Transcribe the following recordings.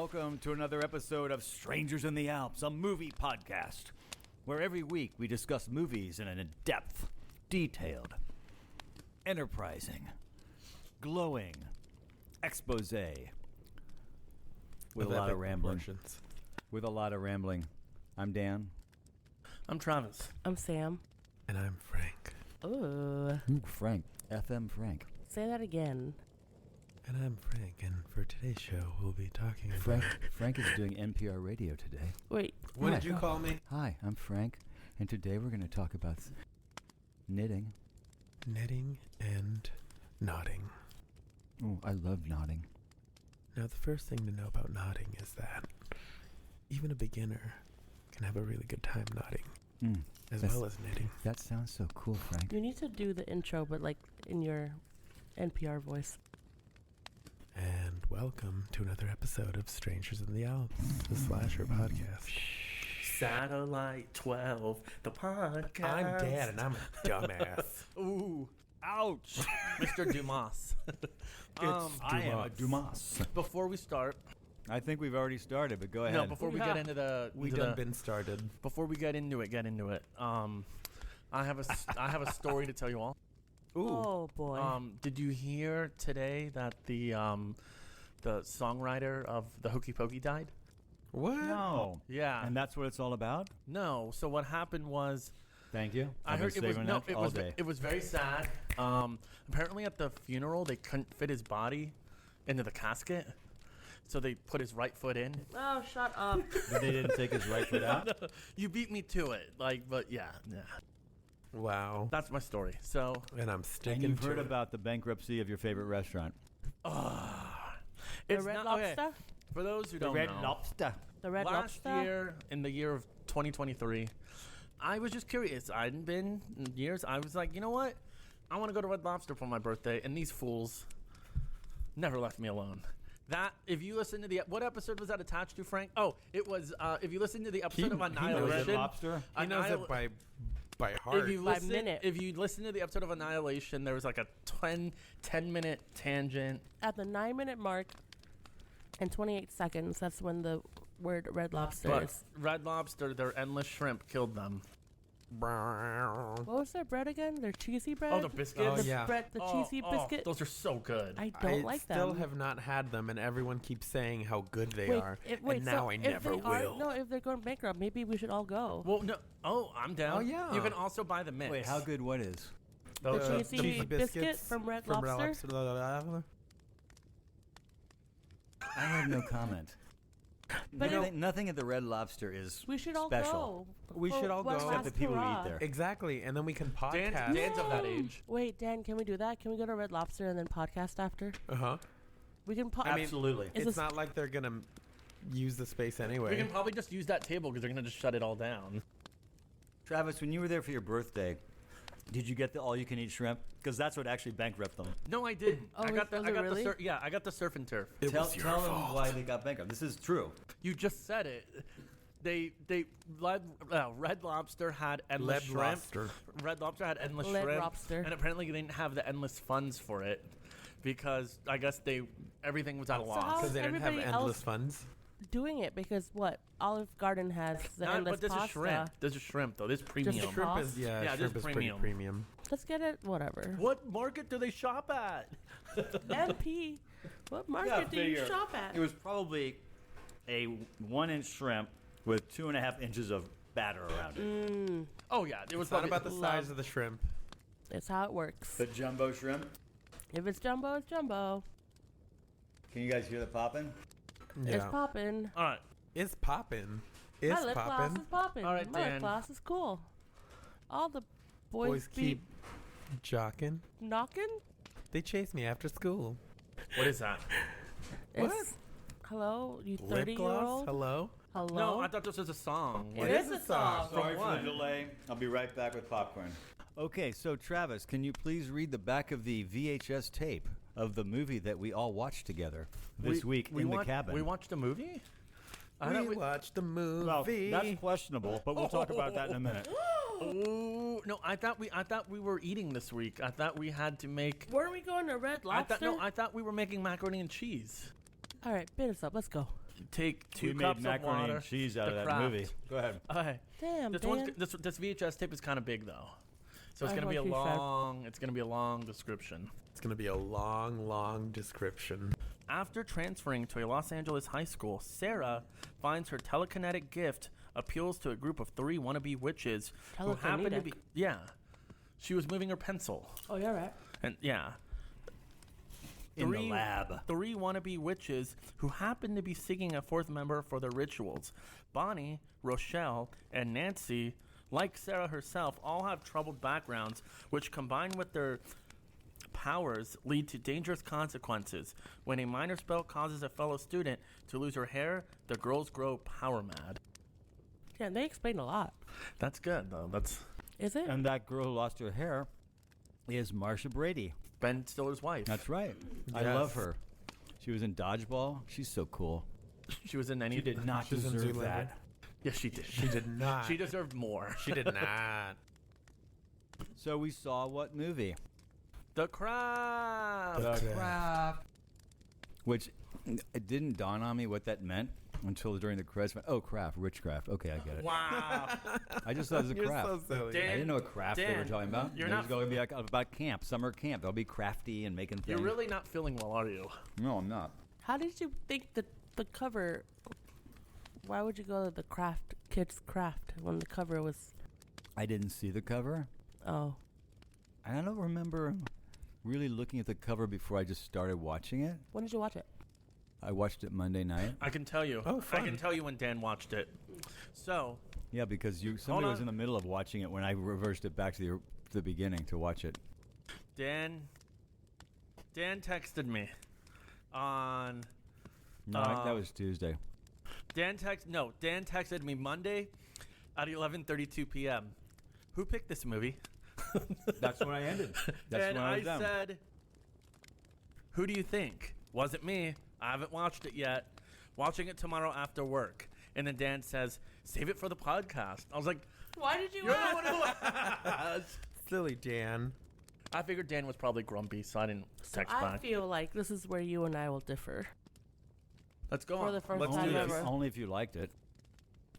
welcome to another episode of Strangers in the Alps, a movie podcast, where every week we discuss movies in a depth, detailed, enterprising, glowing expose with a lot of rambling. With a lot of rambling. I'm Dan. I'm Travis. I'm Sam. And I'm Frank. Ooh. Frank. FM Frank. Say that again. And I'm Frank, and for today's show, we'll be talking about... Frank is doing NPR radio today. Wait. What did you call me? Hi, I'm Frank, and today we're going to talk about knitting. Knitting and knotting. Oh, I love knotting. Now, the first thing to know about knotting is that even a beginner can have a really good time knotting, as well as knitting. That sounds so cool, Frank. You need to do the intro, but like in your NPR voice. And welcome to another episode of Strangers in the Alps, the slasher podcast. Satellite 12, the podcast. I'm Dan, and I'm a dumbass. Ooh, ouch. Mr. Dumas. I am a Dumas. Before we start... I think we've already started, but go ahead. No, before we get into the... We done been started. Before we get into it. I have a story to tell you all. Ooh. Oh, boy. Did you hear today that the songwriter of the Hokey Pokey died? What? No. Yeah. And that's what it's all about? No. So what happened was... Thank you. I heard it was very sad. Apparently at the funeral, they couldn't fit his body into the casket. So they put his right foot in. Oh, shut up. But they didn't take his right foot out? No, you beat me to it. But yeah. Wow. That's my story. So, and I'm sticking and you've to heard it. about the bankruptcy of your favorite restaurant. The it's Red not, Lobster? Okay. For those who don't know. The Red Lobster? Last year, in the year of 2023, I was just curious. I hadn't been in years. I was like, you know what? I want to go to Red Lobster for my birthday. And these fools never left me alone. That, if you listen to what episode was that attached to, Frank? Oh, it was, if you listen to the episode of Annihilation. Red Lobster? He knows it by heart. If you listen to the episode of Annihilation, there was like a 10-minute tangent. At the 9-minute mark and 28 seconds, that's when the word Red Lobster is. Red Lobster, their endless shrimp killed them. What was their bread again? Their cheesy bread? Oh, the biscuits? The cheesy biscuit? Those are so good. I don't like them. I still have not had them, and everyone keeps saying how good they are. And now I never will. No, if they're going bankrupt, maybe we should all go. Well, no. Oh, I'm down. Oh, yeah. You can also buy the mix. Wait, how good what is? The cheesy biscuit from Red Lobster? I have no comment. But nothing at the Red Lobster is we should all special. go. We should all go. Except the people who eat there. Exactly, and then we can podcast. Dan's of that age. Wait, Dan, can we do that? Can we go to Red Lobster and then podcast after? Uh-huh. We can Absolutely. It's not like they're going to use the space anyway. We can probably just use that table because they're going to just shut it all down. Travis, when you were there for your birthday, did you get the all-you-can-eat shrimp? Because that's what actually bankrupted them. No, I didn't. Oh, I got the surf and turf. Tell them why they got bankrupt. This is true. You just said it. Red Lobster had endless shrimp. Red Lobster had endless shrimp. And apparently they didn't have the endless funds for it because I guess everything was at a loss. Because they didn't have endless funds? Doing it because Olive Garden has the endless pasta. But this is shrimp. This is shrimp though. This is premium. Just Shrimp is shrimp is pretty premium. Let's get it. Whatever. What market do they shop at? MP. What market do you shop at? It was probably a 1-inch shrimp with 2.5 inches of batter around it. Oh yeah, it was It's not about the size of the shrimp. It's how it works. The jumbo shrimp. If it's jumbo, it's jumbo. Can you guys hear the popping? Yeah. It's popping. All right. It's popping. My lip gloss is popping. All right, my Dan. lip gloss is cool. All the boys keep jocking. Knocking? They chase me after school. What is that? What? Hello, you Lip 30-year-old? gloss? Hello? No, I thought this was a song. It is a song. Sorry for the delay. I'll be right back with popcorn. Okay, so Travis, can you please read the back of the VHS tape of the movie that we all watched together this week in the cabin? We watched a movie? We watched the movie. Well, that's questionable, but we'll talk about that in a minute. Oh no! I thought we were eating this week. I thought we had to make. Weren't we going to Red Lobster? I thought we were making macaroni and cheese. All right, bid us up. Let's go. Take 2 We made cups of macaroni water. and cheese out of the that craft. movie. Go ahead. Okay. Damn, This, Dan. this VHS tape is kind of big though, so it's I gonna be a thought you said- long. It's gonna be a long description. It's going to be a long, long description. After transferring to a Los Angeles high school, Sarah finds her telekinetic gift appeals to a group of 3 wannabe witches who happen to be. Telekinetic? Yeah, she was moving her pencil, Oh, yeah, right. and yeah. In the lab. 3 wannabe witches who happen to be seeking a 4th member for their rituals. Bonnie, Rochelle, and Nancy, like Sarah herself, all have troubled backgrounds, which combined with their powers lead to dangerous consequences. When a minor spell causes a fellow student to lose her hair, the girls grow power mad. Yeah, they explained a lot. That's good, though. That's Is it? And that girl who lost her hair is Marsha Brady. Ben Stiller's wife. That's right. I Yes. love her. She was in Dodgeball. She's so cool. She was in any. She did not She was in deserve Zoolander. that. Yes, she did. She did not. She deserved more. She did not. So we saw what movie? The Craft. The Craft. Which it didn't dawn on me what that meant until during the credits. Oh, craft, witchcraft. Okay, I get it. Wow. I just thought it was a You're craft. so silly. Dan- I didn't know what craft they were Dan, talking about. you're It not- was going to be like about camp, summer camp. They'll be crafty and making things. You're really not feeling well, are you? No, I'm not. How did you think the cover? Why would you go to the kids craft when the cover was? I didn't see the cover. Oh, I don't remember really looking at the cover before I just started watching it. when did you watch it? I watched it Monday night. I can tell you. Oh, I fun. can tell you when Dan watched it. So, Yeah, because somebody was on. in the middle of watching it when I reversed it back to the beginning to watch it. Dan texted me on No, that was Tuesday. Dan texted me Monday at 11:32 p.m. Who picked this movie? That's when I ended. That's and when I was done. said, "Who do you think?" Wasn't me. I haven't watched it yet. Watching it tomorrow after work. And then Dan says, "Save it for the podcast." I was like, Why did you "You're the one who asked." Silly Dan. I figured Dan was probably grumpy, so I didn't text I back. feel like this is where you and I will differ. Let's go for on. the first Let's time do this. ever. Only if you liked it.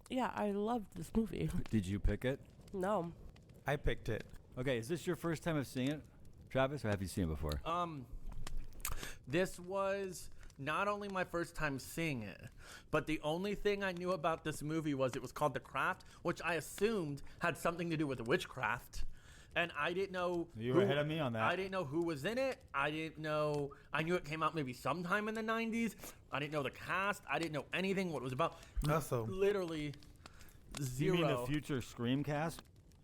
Yeah, I loved this movie. Did you pick it? No, I picked it. Okay, is this your first time of seeing it, Travis, or have you seen it before? This was not only my first time seeing it, but the only thing I knew about this movie was it was called The Craft, which I assumed had something to do with witchcraft. And I didn't know. You were ahead of me on that. I didn't know who was in it. I didn't know. I knew it came out maybe sometime in the 90s. I didn't know the cast. I didn't know anything, what it was about. Also, Literally zero. You mean the future Screamcast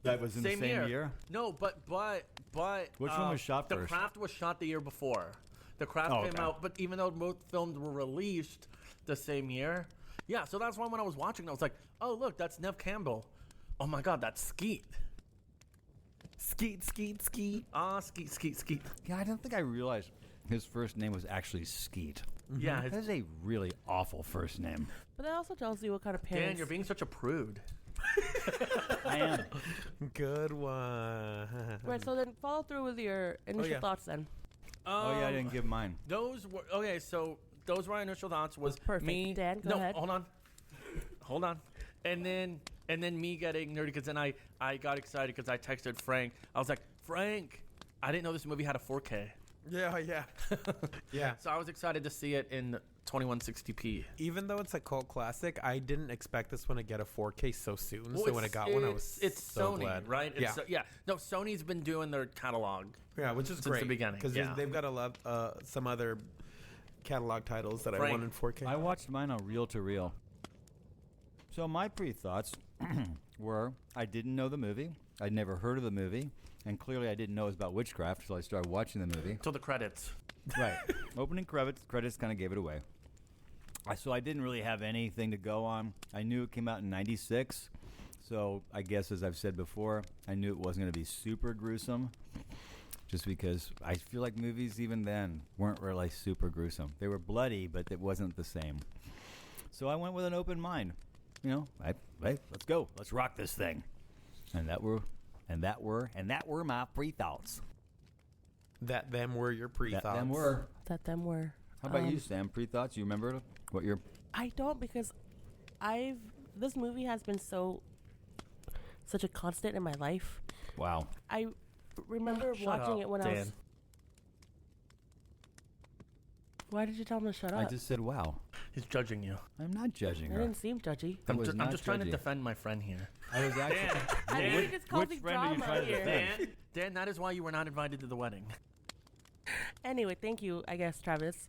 that was in the same year? No, but Which one was shot The first? Craft was shot the year before. The Craft Oh, came okay. out, but even though both films were released the same year, yeah. So that's why when I was watching, I was like, "Oh, look, that's Neve Campbell. Oh my God, that's Skeet. skeet, skeet, skeet. Ah, Skeet, Skeet, Skeet. Yeah, I don't think I realized his first name was actually Skeet. Yeah, That is a really awful first name. but that also tells you what kind of parents. Dan, you're being such a prude. I am. Good one. Right, so then follow through with your initial yeah. thoughts then. Oh, yeah, I didn't give mine. Those were okay. So those were my initial thoughts. Was Perfect. me? Dan, go no, ahead. hold on. And then me getting nerdy because then I got excited because I texted Frank. I was like, Frank, I didn't know this movie had a 4K. Yeah, yeah. Yeah. So I was excited to see it in 2160p. Even though it's a cult classic, I didn't expect this one to get a 4K so soon. Well, so when I got one, I was it's so Sony, glad. right? Yeah. Yeah. No, Sony's been doing their catalog. Yeah, which is Since great. the beginning, Because yeah. they've got a lot, some other catalog titles that I Frank. want in 4K. I watched mine on reel to reel. So my pre-thoughts were I didn't know the movie. I'd never heard of the movie. And clearly I didn't know it was about witchcraft until I started watching the movie. Till the credits. Right. Opening credits kind of gave it away. So I didn't really have anything to go on. I knew it came out in 96. So I guess, as I've said before, I knew it wasn't going to be super gruesome. Just because I feel like movies even then weren't really super gruesome. They were bloody, but it wasn't the same. So I went with an open mind. You know, hey, let's go. Let's rock this thing. And that were my pre-thoughts. That them were your pre-thoughts. That them were. That them were. How about you, Sam? Pre-thoughts? You remember what your... I don't, because this movie has been such a constant in my life. Wow. I remember watching it when I was... Why did you tell him to shut up? I just said wow. He's judging you. I'm not judging I her. didn't seem judgy. I'm just trying to defend my friend here. I was actually... I think it's called which the friend are you drama trying to here. defend? Dan, that is why you were not invited to the wedding. Anyway, thank you, I guess, Travis.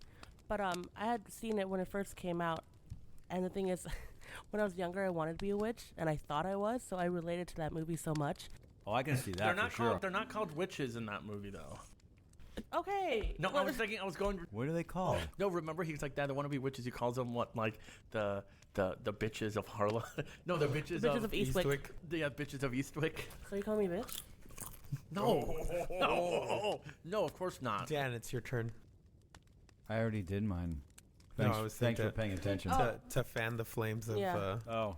But I had seen it when it first came out, and the thing is, when I was younger, I wanted to be a witch, and I thought I was, so I related to that movie so much. Oh, I can see that for sure. They're not called witches in that movie, though. Okay. No, I was going. What are they called? No, remember he's like, Dad, I want to be witches. He calls them what, like the bitches of Harlem. No, the bitches Bitches of Eastwick. Yeah, bitches of Eastwick. So you call me bitch? No, of course not. Dan, it's your turn. I already did mine. No, Thanks, I was thanks for thinking paying attention. To fan the flames of... Yeah. Oh.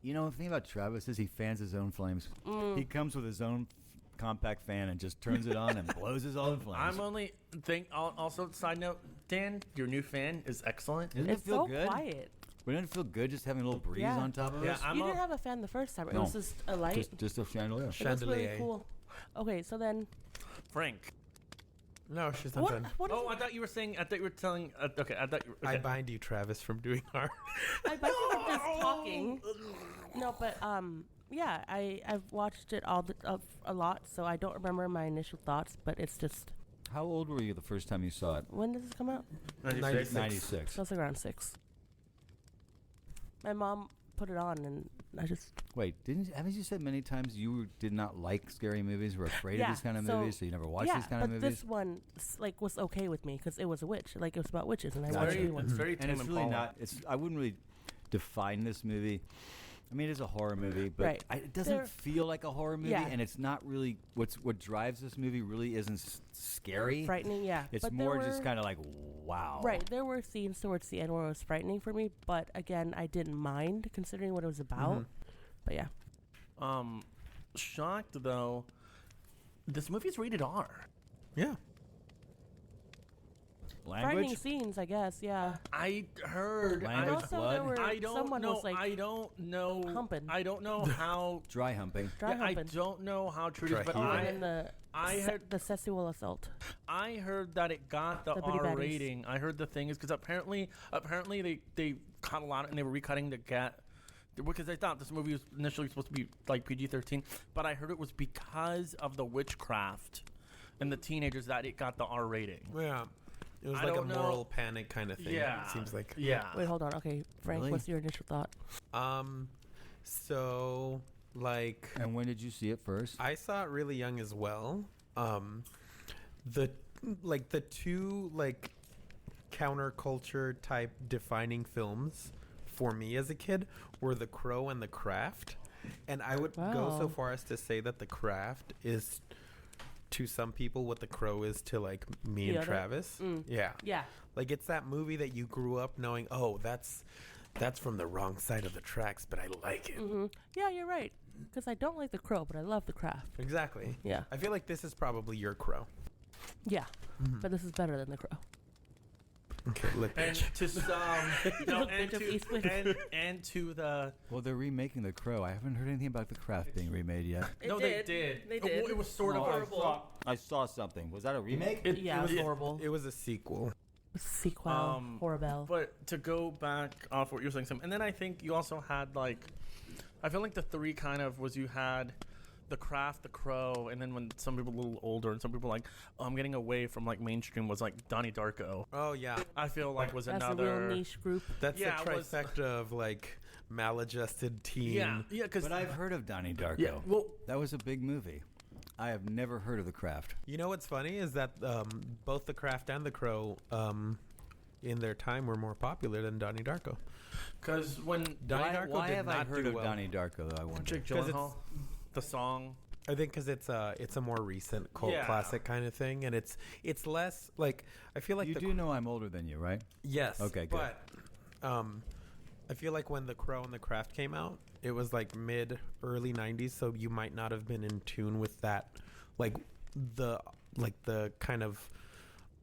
You know, the thing about Travis is he fans his own flames. He comes with his own compact fan and just turns it on and blows his own flames. I'm only also side note, Dan, your new fan is excellent. Doesn't It's it feel so good? quiet. Wouldn't it feel good just having a little breeze Yeah. on top of us? Yeah, You didn't have a fan the first time. It No. was just a light. Just a chandelier. It looks really Chandelier. cool. Okay, so then... Frank. No, she's not done. What is Oh, I thought you were saying. I thought you were telling. Okay, I thought you were. I Okay. bind you, Travis, from doing harm. I bet you were just talking. No, but yeah, I've watched it a lot, so I don't remember my initial thoughts. But it's just, How old were you the first time you saw it? when does this come out? 96. 96. So it's like around 6. My mom put it on, and I just Wait, haven't you said many times you did not like scary movies, were afraid of these kind of movies, so you never watched these kind of but movies? this one was okay with me because it was a witch. Like it was about witches, and I Gotcha. watched Very, new ones. it's very And Tim it's and really Paula. not. I wouldn't really define this movie. I mean, it is a horror movie, but Right. it doesn't feel like a horror movie, Yeah. and it's not really. What drives this movie really isn't scary. Frightening, yeah. It's but more there just were- kind of like, wow. Right, there were scenes towards the end where it was frightening for me, but again, I didn't mind considering what it was about. But yeah, Shocked though. This movie's rated R. Yeah. frightening Language. scenes, I guess. Yeah, I heard. Language, also blood. there were I don't someone know. was like I don't know. humping. I don't know how. Dry humping. dry I humping. don't know how true it is, Dry but humping. And then the sexual assault. I heard that it got the The bitty R baddies. rating. I heard the thing is because apparently they cut a lot and they were recutting the get because they thought this movie was initially supposed to be like PG-13, but I heard it was because of the witchcraft and the teenagers that it got the R rating. Yeah. It was I like a don't know. moral panic kind of thing. Yeah, It seems like. Yeah. Wait, hold on. Okay, Frank, Really? what's your initial thought? So like And when did you see it first? I saw it really young as well. The two like counterculture type defining films for me as a kid were The Crow and The Craft. And I would go so Wow. far as to say that The Craft is to some people what The Crow is to like me The and other? Travis. Yeah. Yeah, Like it's that movie that you grew up knowing, oh, that's from the wrong side of the tracks, but I like it. yeah, you're right. Because I don't like The Crow, but I love The Craft. Exactly. Yeah, I feel like this is probably your Crow. yeah, but this is better than The Crow. Okay, look, And bitch. to some, no, Look, and bitch of to Eastwick. and to the Well, they're remaking The Crow. I haven't heard anything about The Craft being remade yet. no, they did. They did. It was sort of Horrible. I saw something. Was that a remake? Yeah, it was horrible. It was a sequel. Sequel, horrible. But to go back off what you were saying, Sam, and then I think you also had like, I feel like the three kind of was you had The Craft, The Crow, and then when some people a little older and some people like, oh, I'm getting away from like mainstream was like Donnie Darko. Oh yeah, I feel like was That's another a real niche group. that's Yeah, the it was- trifecta of like maladjusted teen. yeah, because But I've heard of Donnie Darko. yeah, well, That was a big movie. I have never heard of The Craft. You know what's funny is that both The Craft and The Crow, in their time, were more popular than Donnie Darko. because when Donnie Darko why did have not I heard do of well. Donnie Darko, though, I wonder? Jake 'Cause Gyllenhaal, the song. I think because it's a more recent cult Yeah. classic kind of thing, and it's less like I feel like You the do know I'm older than you, right? yes, Okay, good. but I feel like when The Crow and The Craft came out, it was like early 90s, so you might not have been in tune with that, like the kind of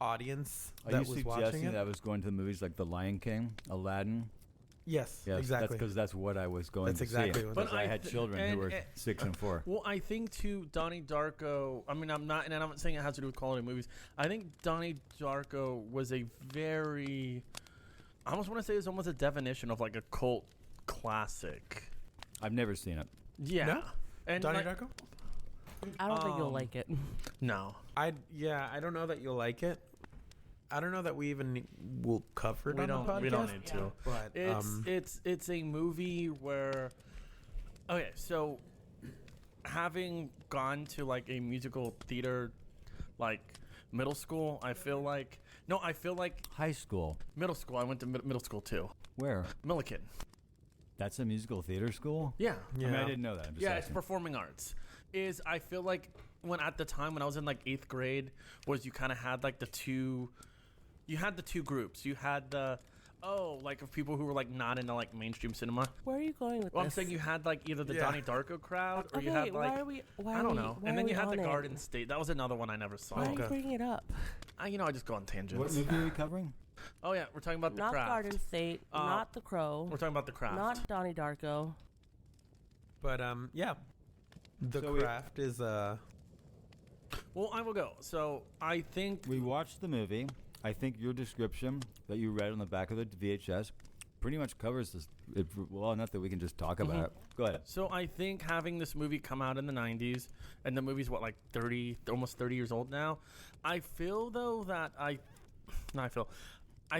audience Are that you was watching suggesting it. that I was going to the movies like The Lion King, Aladdin? Yes, Yes, exactly. Because that's what I was going That's to exactly see. what Because But I I had th- children who were and- 6 and 4. Well, I think too, Donnie Darko. I mean, I'm not saying it has to do with quality movies. I think Donnie Darko was a very, I almost want to say it's almost a definition of like a cult classic. I've never seen it. Yeah. No? And Donnie like, Darko? I don't think you'll like it. No. I don't know that you'll like it. I don't know that we even will cover it We on the podcast. don't. We don't need to. But It's a movie where. Okay, so having gone to like a musical theater, like middle school, I feel like High school. middle school. I went to middle school too. Where? Milliken. That's a musical theater school? Yeah. I mean, I didn't know that. I'm just Yeah, it's asking. performing arts. I feel like when at the time when I was in like 8th grade was you kind of had like the two groups. You had the like of people who were like not into like mainstream cinema. Where are you going with Well, I'm this? saying you had like either the Yeah. Donnie Darko crowd or Okay, you had like why I are don't we- know. why And are then we you had the on it? Garden State. That was another one I never saw. Why are you Okay. bringing it up? I just go on tangents. What movie are we covering? Oh yeah, we're talking about the Not craft. Garden State, not The Crow, We're talking about the craft. not Donnie Darko. But yeah, The So Craft is Well, I will go. So I think We watched the movie. I think your description that you read on the back of the VHS pretty much covers this. Well enough that we can just talk about it. Go ahead. So I think having this movie come out in the 90s, and the movie's what, like 30, almost 30 years old now. I feel though that I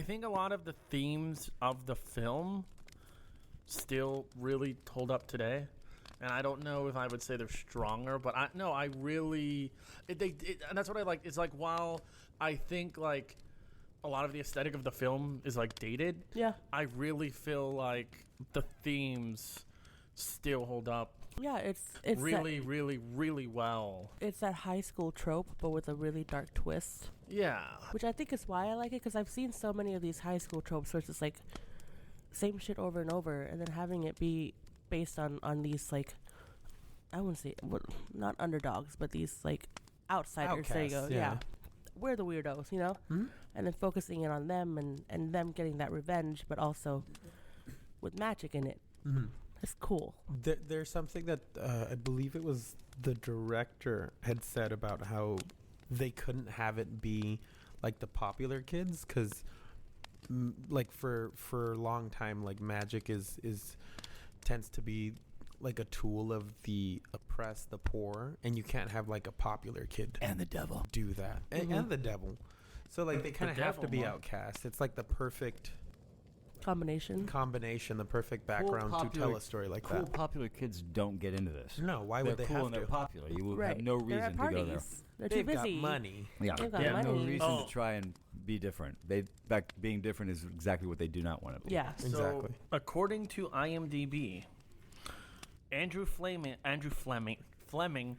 think a lot of the themes of the film still really hold up today. And I don't know if I would say they're stronger, but and that's what I like. It's like, while I think like a lot of the aesthetic of the film is like dated, Yeah, I really feel like the themes still hold up yeah, it's really, really, really well. it's that high school trope, but with a really dark twist, Yeah. which I think is why I like it, because I've seen so many of these high school tropes where it's just like same shit over and over, and then having it be based on these like, I wouldn't say not underdogs, but these like outsiders. There you go. Outcasts, Yeah. yeah. We're the weirdos, you know, Mhm. and then focusing it on them and them getting that revenge, but also with magic in it. Mhm. It's cool. There's something that I believe it was the director had said about how they couldn't have it be like the popular kids because like for a long time like magic is tends to be like a tool of the oppressed, the poor, and you can't have like a popular kid And the devil. do that. And the devil. So like they kind of have to devil, be huh? outcast. It's like the perfect Combination. the perfect background to tell a story like Cool that. popular kids don't get into this. No, why they're would they cool have and to? they're popular. You will Right. have no They're at reason to go there. parties. They're too They've got busy. money. Yeah, They've got they have no money. reason Oh. to try and be different. In fact, being different is exactly what they do not want to be. Yeah. Exactly. So, according to IMDb, Andrew Fleming. Flaming.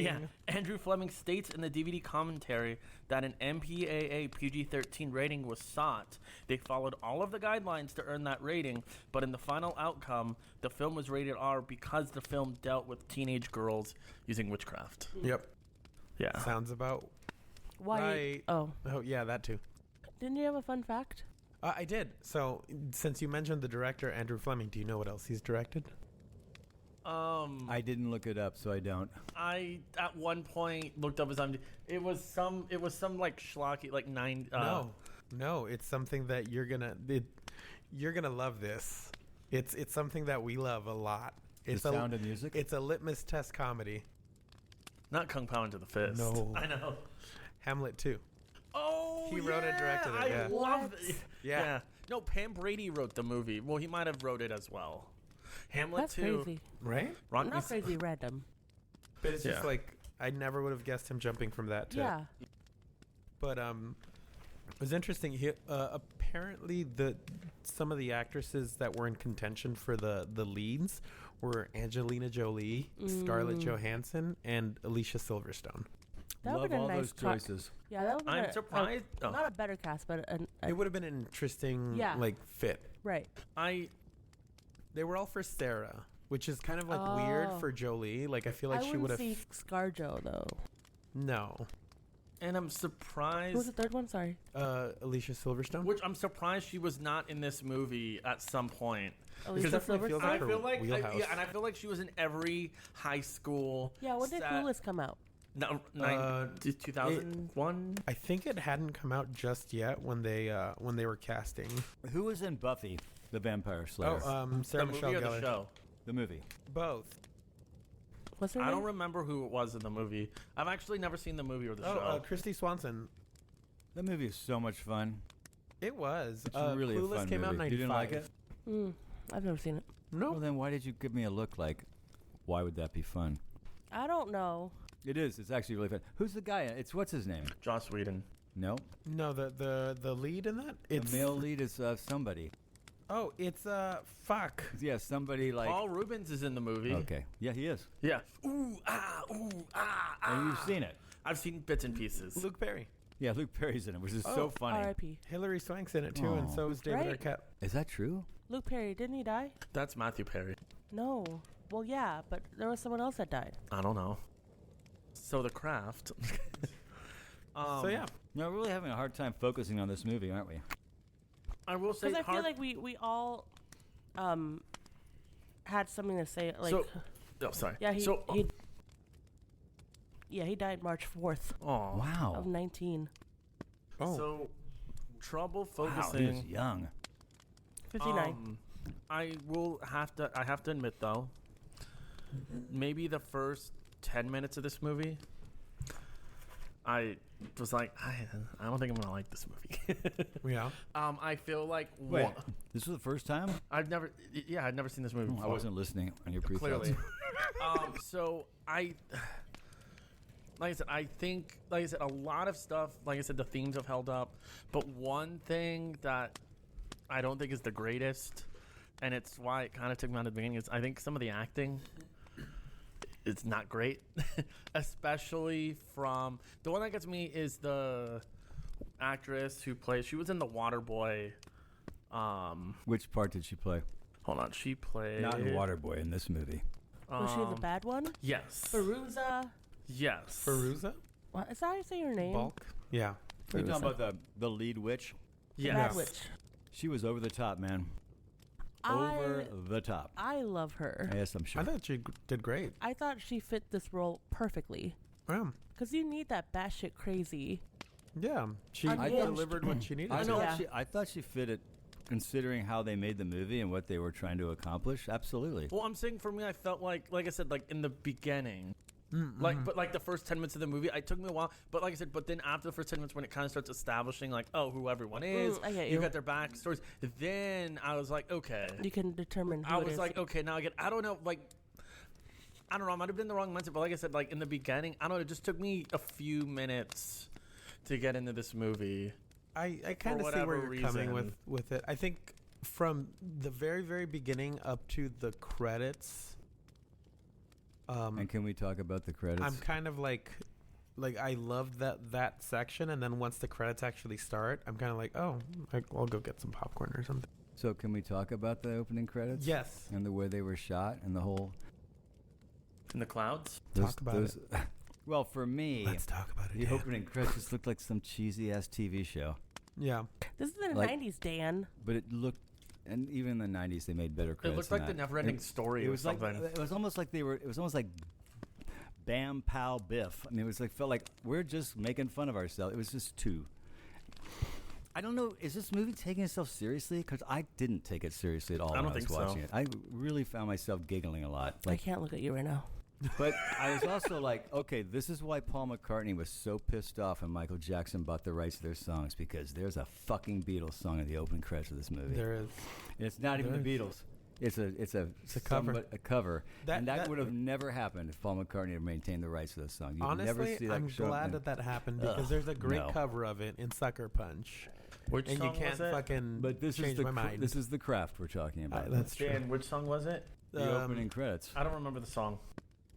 Yeah, Andrew Fleming states in the DVD commentary that an MPAA PG-13 rating was sought. They followed all of the guidelines to earn that rating, but in the final outcome, the film was rated R because the film dealt with teenage girls using witchcraft. Yep. Yeah. Sounds about Why? right. Oh, Oh, yeah, that too. didn't you have a fun fact? I did. So, since you mentioned the director, Andrew Fleming, do you know what else he's directed? I didn't look it up, so I don't. I at one point looked up his IMDb. It was some like schlocky like 9. No, it's something that you're gonna love this. It's something that we love a lot. It's The Sound of Music? It's a litmus test comedy. Not Kung Pao into the Fist. No. I know. Hamlet 2. Oh, He wrote and directed it, I yeah. love What? it. Yeah. No, Pam Brady wrote the movie. Well, he might have wrote it as well. Hamlet That's 2. crazy. Right? Ron, Not crazy random. But it's just Yeah. like I never would have guessed him jumping from that to Yeah. But it was interesting. Apparently, some of the actresses that were in contention for the leads were Angelina Jolie, Scarlett Johansson, and Alicia Silverstone. That Love would have all been a nice those choices. Yeah, that would have been I'm surprised. Not a better cast, but It would have been an interesting Yeah. fit. right. They were all for Sarah, which is kind of weird Oh. for Jolie. Like I feel like I she wouldn't would have see ScarJo though. no. And I'm Who was surprised. the third one? Sorry. Alicia Silverstone. Which I'm surprised she was not in this movie at some point. Alicia definitely feels Silverstone? like I feel like, wheelhouse. yeah, and I feel like she was in every high school. Yeah, when did set. Clueless come out? No, 2001. I think it hadn't come out just yet when they were casting. Who was in Buffy the Vampire Slayer? Sarah The Michelle movie or Gellar. the show? The movie. Both. What's her I name? don't remember who it was in the movie. I've actually never seen the movie or the show. Christy Swanson. That movie is so much fun. It was. It's really Clueless a fun came movie. out in 95. You didn't like it? I've never seen it. No. Well, then why did you give me a look like, why would that be fun? I don't know. It is. It's actually really fun. Who's the guy? It's what's his name? Joss Whedon. No. No, the lead in that? The male lead is somebody. Oh, it's fuck. Yeah, somebody like. Paul Rubens is in the movie. Okay. Yeah, he is. Yeah. Ooh, ah, ooh, ah, ah. And you've seen it. I've seen bits and pieces. Luke Perry. Yeah, Luke Perry's in it, which is so funny. R.I.P. Hilary Swank's in it too, and Oh. so is David Right. Arquette. Is that true? Luke Perry, didn't he die? That's Matthew Perry. No. Well, yeah, but there was someone else that died. I don't know. So The Craft. So yeah. No, we're really having a hard time focusing on this movie, aren't we? I will say Because I feel like we all had something to say. Like, oh, sorry. yeah, So, he died March 4th oh, Wow. of 19. Oh. So, trouble Wow, he was focusing. young. 59. I have to admit though, maybe the first 10 minutes of this movie, I was like, I don't think I'm gonna like this movie. Yeah. I feel like Wait, this was the first time? I'd never seen this movie I before. wasn't listening on your pre-thoughts. Clearly. So like I said, I think, like I said, a lot of stuff, like I said, the themes have held up. But one thing that I don't think is the greatest, and it's why it kind of took me out at the beginning, is I think some of the acting is not great. Especially from, the one that gets me is the actress who plays, she was in The Waterboy. Which part did she play? Hold on, she played. Not in Waterboy in this movie. Was she the bad one? Yes. Fairuza. Yes. Fairuza What, is that how you say your name? Balk. Yeah. You're talking about the lead witch? The Yes. bad witch. She was over the top, man. Over the top. I love her. Yes, I'm sure. I thought she did great. I thought she fit this role perfectly. Because you need that batshit crazy. Yeah. She Unhinged. delivered what she needed. I, to. thought Yeah. I thought she fit it, considering how they made the movie and what they were trying to accomplish. Absolutely. Well, I'm saying for me, I felt like I said, like in the beginning, but the first 10 minutes of the movie, it took me a while. But like I said, but then after the first 10 minutes, when it kind of starts establishing, like, oh, who everyone is, I get you you. got their backstories. Then I was like, okay. You can determine who I it was is. like, okay, now I get. I don't know, I might have been the wrong mindset, but like I said, like in the beginning, I don't know. It just took me a few minutes to get into this movie. I kind of see where whatever you're coming reason. with it. I think from the very, very beginning up to the credits, And can we talk about the credits? I'm kind of like I love that section, and then once the credits actually start, I'm kind of like, oh, I'll go get some popcorn or something. So can we talk about the opening credits? Yes. And the way they were shot and the whole... In the clouds? Talk about it. Well, for me, Let's talk about it. the Dan. opening credits just looked like some cheesy-ass TV show. Yeah. This is the like- 90s, Dan. But it looked... And even in the 90s, they made better It credits looked like the than that. never-ending story It or was like something. it was almost like they were. It was almost like Bam Pow Biff. I mean, it was like felt like we're just making fun of ourselves. It was just too. I don't know. Is this movie taking itself seriously? Because I didn't take it seriously at all I when don't I was think so. watching it. I really found myself giggling a lot. I can't look at you right now. But I was also like, okay, this is why Paul McCartney was so pissed off when Michael Jackson bought the rights to their songs, because there's a fucking Beatles song in the opening credits of this movie. There is. And it's not even There the is. Beatles. It's a cover. A cover. That- that that- would have never happened if Paul McCartney had maintained the rights to those songs. You'd never Honestly, see that I'm show up glad in- that happened because there's a great no. cover of it in Sucker Punch, Which and song you can't was it? fucking But this change is the my mind. this is the craft we're talking about. That's true. Dan, which song was it? the opening credits. I don't remember the song.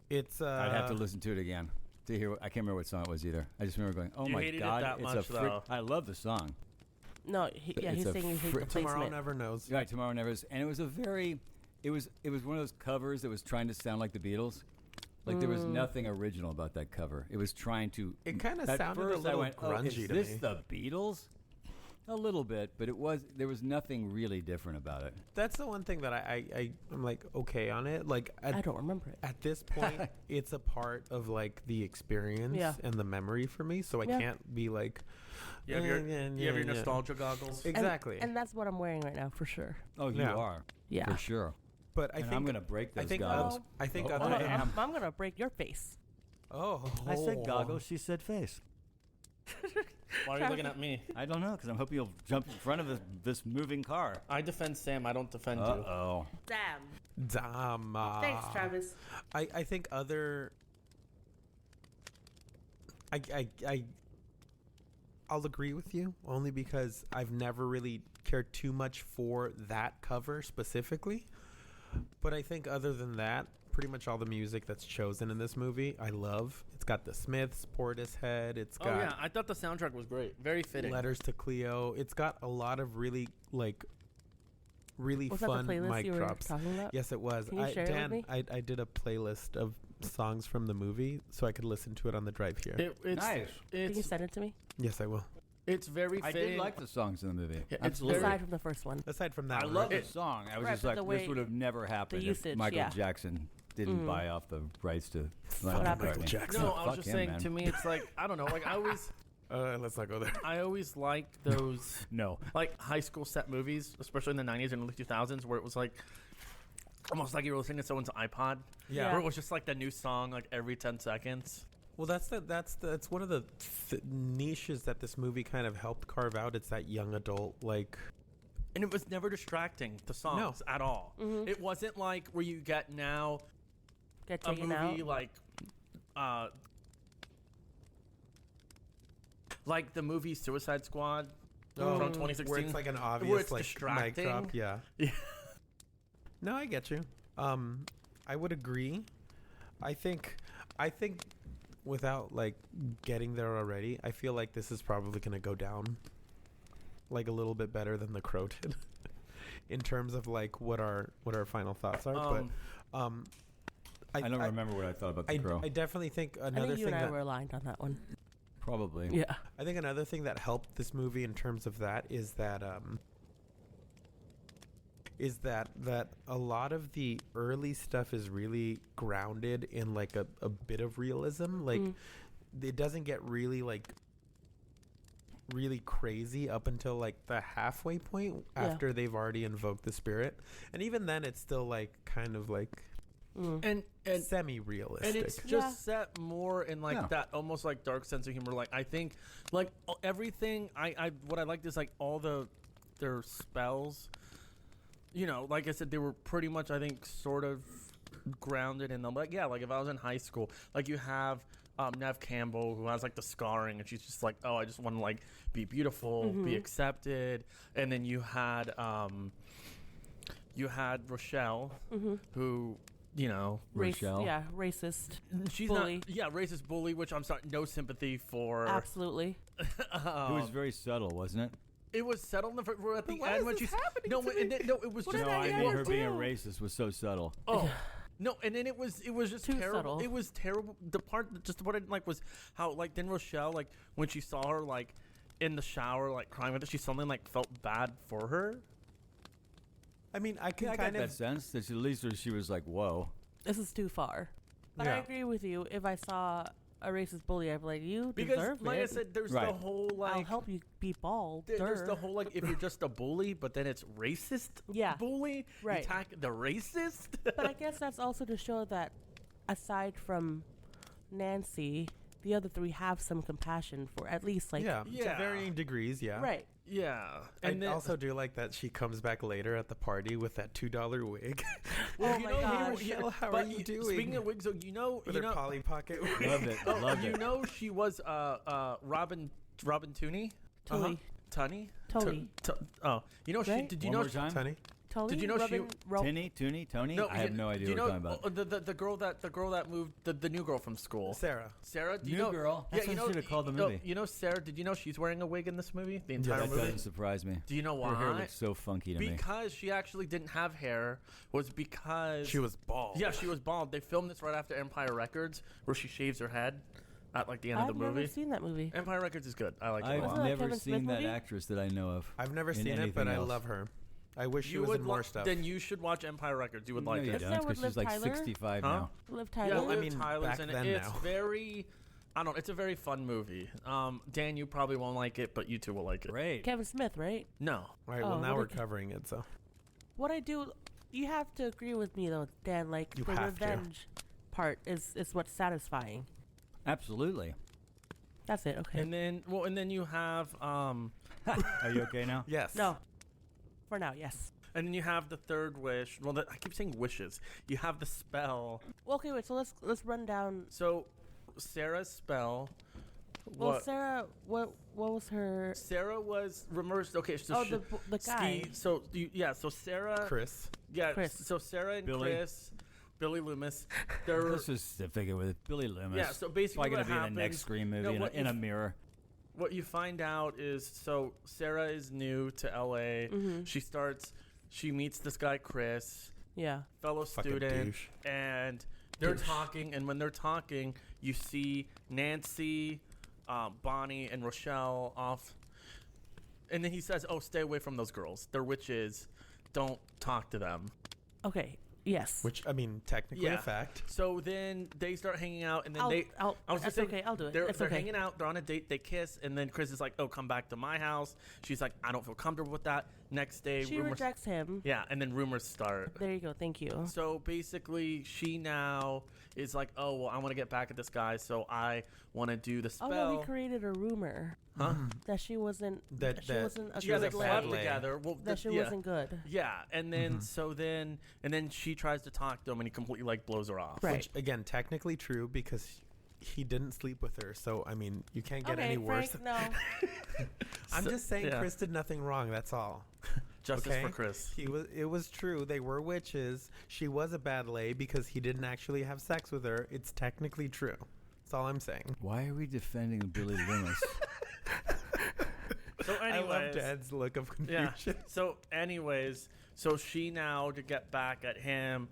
It's I'd have to listen to it again to hear. I can't remember what song it was either. I just remember going, "Oh You my hated it god, that it's much, a freak!" though. I love the song. No, It's he's a saying you hate the Tomorrow placement. Never Knows. Right, Tomorrow Never Is, and it was a very, it was one of those covers that was trying to sound like the Beatles, Like there was nothing original about that cover. It was trying to. It kind of at sounded a first little I went, grungy is to this me. the Beatles? A little bit, but there was nothing really different about it. That's the one thing that I'm like okay on it. Like I don't remember it. at this point, it's a part of like the experience and the memory for me. So I can't be like. You have your nostalgia goggles. Exactly. And that's what I'm wearing right now for sure. Oh, you are. Yeah. For sure. But I And think I'm gonna break those I think goggles. I think Oh, other I than am. I'm gonna break your face. I said goggles. She said face. Why are you looking at me? I don't know, because I'm hoping you'll jump in front of this moving car. I defend Sam. I don't defend you. Uh-oh. Damn. Dama. Thanks, Travis. I think other. I'll agree with you only because I've never really cared too much for that cover specifically. But I think other than that, pretty much all the music that's chosen in this movie, I love. It's got the Smiths, Portishead. It's got Oh yeah, I thought the soundtrack was great. Very fitting. Letters to Cleo. It's got a lot of really Was fun that the playlist mic you were drops. talking about? Yes, it was. Can you share it with Dan, me? I did a playlist of songs from the movie so I could listen to it on the drive here. It's, Nice. Can you It's send it to me? Yes, I will. it's very I fitting. did like the songs in the movie. Yeah, it's Absolutely. Aside from the first one. Aside from that, I one, love right? the song. I was Right, just but like, the this way- would have never happened usage, if Michael yeah. Jackson didn't buy off the rights to happened? Michael Jackson. No, I was Fuck just him, saying. man. To me, it's like I don't know. Like Let's not go there. I always liked those No. like high school set movies, especially in the 90s and early 2000s, where it was like almost like you were listening to someone's iPod. Yeah. Where it was just like the new song like every 10 seconds. Well, that's one of the niches that this movie kind of helped carve out. It's that young adult like. And it was never distracting, the songs, at all. Mm-hmm. It wasn't like where you get now Get a taken movie out. like the movie Suicide Squad Oh, from 2016. where it's like an where obvious it's like mic distracting. drop. Yeah. Yeah. No, I get you. I would agree. I think without like getting there already, I feel like this is probably going to go down like a little bit better than The Crow did in terms of like what our final thoughts are. But I don't remember what I thought about The Crow. I definitely think I another think you thing and I that were aligned on that one. Probably. Yeah. I think another thing that helped this movie in terms of that is that a lot of the early stuff is really grounded in like a bit of realism. Like it doesn't get really like really crazy up until like the halfway point after they've already invoked the spirit, and even then it's still like kind of like And semi-realistic. And it's just set more in like that almost like dark sense of humor. Like I think like everything I what I liked is like all their spells, you know, like I said, they were pretty much I think sort of grounded in them. Like like if I was in high school, like you have Neve Campbell who has like the scarring and she's just like, oh, I just want to like be beautiful, be accepted. And then you had Rochelle who, you know, Rochelle. Yeah, racist. she's bully. not racist bully, which I'm sorry, no sympathy for. Absolutely. It was very subtle, wasn't it? It was settled at the why end is when this she's happening no, to and me? then, no, it was just No, I did mean I her do? being racist was so subtle. oh. No, and then it was just Too terrible. subtle. It was terrible. The part just what I didn't like was how like then Rochelle like when she saw her like in the shower like crying with her, she suddenly like felt bad for her. I mean, I can Yeah, I kind got of that sense that at least she was like, whoa. This is too far. But I Yeah. agree with you. If I saw a racist bully, I'd be like, you Because deserve like it. I said, there's Right. the whole I'll like help you be bald. there's the Durr. whole like if you're just a bully, but then it's racist. Yeah. bully. Right. You attack the racist. But I guess that's also to show that aside from Nancy, the other three have some compassion for at least like to Yeah. varying degrees. Yeah. right. Yeah, I and then also do like that she comes back later at the party with that $2 wig. Oh you my know, gosh. Rochelle, how are but you doing? Speaking of wigs, so you know, with you her know, Polly Pocket wig. Love it. Love you it. know, she was Robin Tunney. Totally. Tunney. Totally. Oh, you know, Right? did you One know? more time? Tunney? Tully? Did you know she- Tony? No, I have no idea do you what you're know talking about. the girl that moved the new girl from school? Sarah. Sarah, do you New know? girl? That's what I should have called the no, movie. you know Sarah? Did you know she's wearing a wig in this movie? The entire That movie. doesn't surprise me. Do you know why? Her hair looks so funky to me. Because she actually didn't have hair. Was because She was bald. Yeah, she was bald. They filmed this right after Empire Records, where she shaves her head at like the end of I've the movie. never seen that movie. Empire Records is good. I like it a I've lot. Wasn't that never Kevin Smith seen that movie? actress that I know of. I've never in seen it, anything but I else. love her. I wish she You was would in more lo- stuff. Then you should watch Empire Records. You would No, like you it. Isn't don't, that with because she's Liv like Tyler? 65 Huh? now. Liv Yeah, Tyler? Well, I Liv mean, Tyler's back in then it. It's now. very, I don't know. It's a very fun movie. Dan, you probably won't like it, but you two will like it. Great. Kevin Smith, right? No. All right, Oh, well, now what we're did- covering it, so. What I do, you have to agree with me though, Dan. Like You the have to. revenge part is what's satisfying. Absolutely. That's it. Okay. And then you have Are you okay now? Yes. No. For now, yes. and then you have the third wish. Well, I keep saying wishes. You have the spell. Well, okay, wait. So let's run down. So Sarah's spell. Well, What? Sarah, what was her? Sarah was remorse. Okay, so Oh, she, the guy. So so Sarah. Chris. Yeah. Chris. So Sarah and Billy. Chris, Billy Loomis. They're Let's just figure with Billy Loomis. yeah. So basically, Probably what going to be in the next happens- Scream No, movie what in you a f- mirror. What you find out is so Sarah is new to LA. Mm-hmm. She meets this guy Chris, Yeah. fellow Fucking student, douche. and they're Douche. talking. And when they're talking, you see Nancy, Bonnie, and Rochelle off. And then he says, "Oh, stay away from those girls. They're witches. Don't talk to them." Okay. Yes. Which, I mean, technically Yeah. a fact. So then they start hanging out, and then I'll, they. I'll, I was that's just saying, okay. I'll do it. They're It's okay. hanging out. They're on a date. They kiss, and then Chris is like, "Oh, come back to my house." She's like, "I don't feel comfortable with that." Next day, She rumors. rejects him. Yeah, and then rumors start. There you go. Thank you. So basically, she now is like, "Oh, well, I want to get back at this guy, so I want to do the Oh spell." no, he created a rumor Huh? that she wasn't. That- she that wasn't a she Yeah, was they a good bad slept lady. lay. together. Well, That she yeah. wasn't good. Yeah, and then and then she tries to talk to him, and he completely like blows her off. Right. Which, again, technically true because he didn't sleep with her. So, I mean, you can't get Okay, any worse. Frank, no. I'm So- just saying yeah. Chris did nothing wrong. That's all. Justice Okay. for Chris. It was true. They were witches. She was a bad lay because he didn't actually have sex with her. It's technically true. That's all I'm saying. Why are we defending Billy Loomis? So I love anyways, Dad's look of yeah. confusion. So anyways, so she now to get back at him,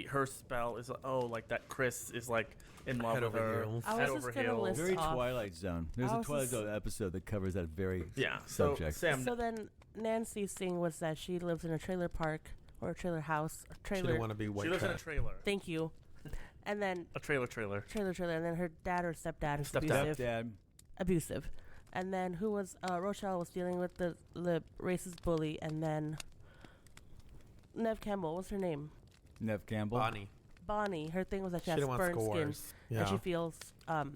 her spell is like that. Chris is like in love Head with over her. heels. I Head was over just gonna heels. list Very off. Twilight Zone. There's I a was Twilight just- Zone episode that covers that very Yeah. So subject. Sam, So then Nancy's thing was that she lives in a trailer park or a trailer house. A She trailer. didn't want to be white she lives in a trash. trailer. Thank you. And then A trailer. trailer, and then her dad or stepdad is Stepdad. abusive. Stepdad. Abusive. And then who was Rochelle was dealing with the racist bully, and then Neve Campbell. What's her name? Neve Campbell. Bonnie. Her thing was that she She has didn't want burned skin, scores. Yeah. and she feels not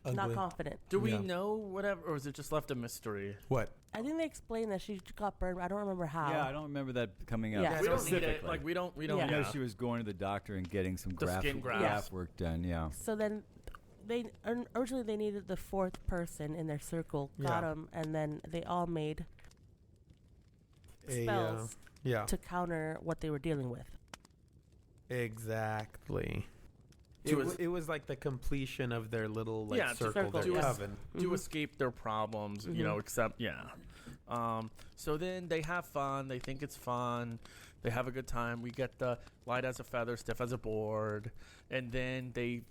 Ugly. confident. Do we Yeah. know whatever, or is it just left a mystery? What? I think they explained that she got burned. I don't remember how. Yeah, I don't remember that coming up Yeah. We don't need it. specifically. Like we don't. Yeah. I know Yeah. she was going to the doctor and getting some The skin graft grafts. work done. Yeah. So then, they originally they needed the fourth person in their circle. Got Yeah. them, and then they all made A, spells yeah. to counter what they were dealing with. Exactly. To It was like the completion of their little like Yeah, to- circle, their yes. coven. To Mhm. escape their problems, you know. Except so then they have fun. They think it's fun. They have a good time. We get the light as a feather, stiff as a board, and then the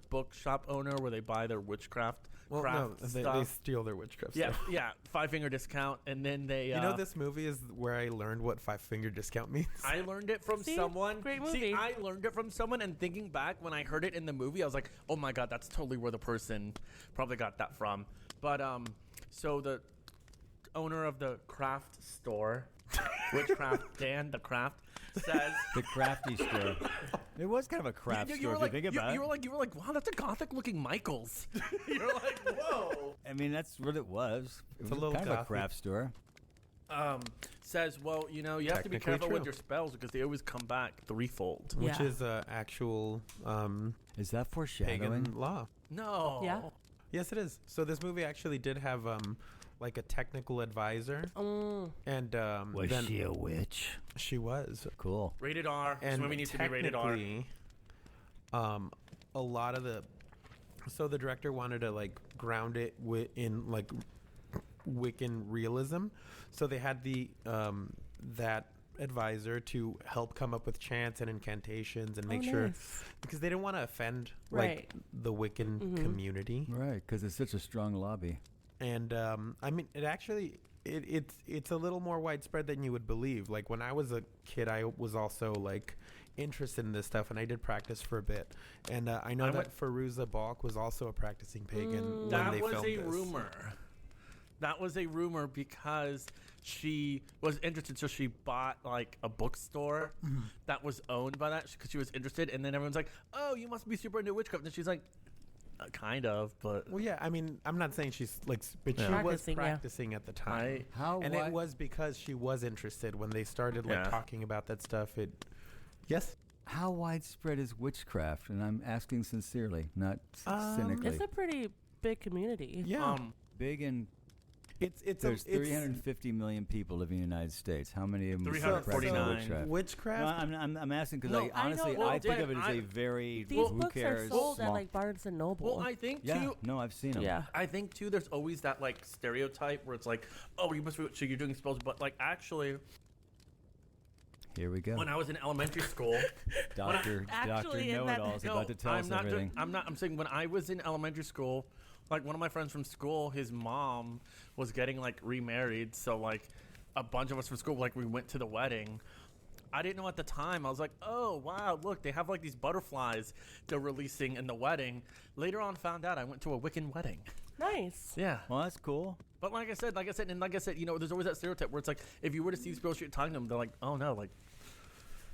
bookshop owner where they buy their witchcraft Well, craft no, they stuff. steal their witchcraft Yeah, stuff. yeah, 5-finger discount, and then they. You know, this movie is where I learned what 5-finger discount means. I learned it from See? someone. Great See, movie. I learned it from someone, and thinking back when I heard it in the movie, I was like, "Oh my god, that's totally where the person probably got that from." But so the owner of the craft store, witchcraft Dan, the craft, says. The crafty store. It was kind of a craft You store were if like, you think about you it. were like, wow, that's a gothic-looking Michaels. You're like, whoa. I mean, that's what it was. It It's was a little kind of a gothic. craft store. Says, well, you know, you have to be Technically careful with true. your spells because they always come back threefold. Which Yeah. is actual Is that foreshadowing? pagan law. No. Yeah. Yes, it is. So this movie actually did have like a technical advisor, and Was then she a witch? she was. Cool. Rated R. This And movie needs to be rated R. technically, a lot of the director wanted to like ground it in like Wiccan realism, so they had the that advisor to help come up with chants and incantations and make sure, because they didn't want to offend like the Wiccan community, Right, because it's such a strong lobby. and I mean it actually it's a little more widespread than you would believe. Like when I was a kid, I was also like interested in this stuff, and I did practice for a bit, and I know that Fairuza Balk was also a practicing pagan when That they was filmed a this. rumor. That was a rumor because she was interested, so she bought like a bookstore that was owned by that because she was interested, and then everyone's like, "Oh, you must be super into witchcraft," and she's like, "Kind of, but." Well, yeah, I mean, I'm not saying she's like, but she was Practicing, yeah. practicing at the time, and it was because she was interested when they started like talking about that stuff. Yes. How widespread is witchcraft? And I'm asking sincerely, not cynically. It's a pretty big community. Yeah. Big and There's 350 million people living in the United States. How many of them 349. witchcraft? Witchcraft. No, I'm asking because No, I honestly, know, I think but of it as a very These who books cares are sold at small- like Barnes and Noble. Well, I think Yeah, too. no, I've seen them. yeah. I think too. There's always that like stereotype where it's like, "Oh, you must be so you're doing spells," but like actually, Here we go. when I was in elementary school, Doctor Actually, in that- Know-it-all is about to tell I'm us not. everything. I'm saying when I was in elementary school, like one of my friends from school, his mom was getting like remarried, so like a bunch of us from school, like we went to the wedding. I didn't know at the time. I was like, "Oh wow, look, they have like these butterflies they're releasing in the wedding." Later on, found out I went to a Wiccan wedding. Nice. Yeah. Well, that's cool. But like I said, you know, there's always that stereotype where it's like, if you were to see these girls you're talking to them, they're like, "Oh no, like,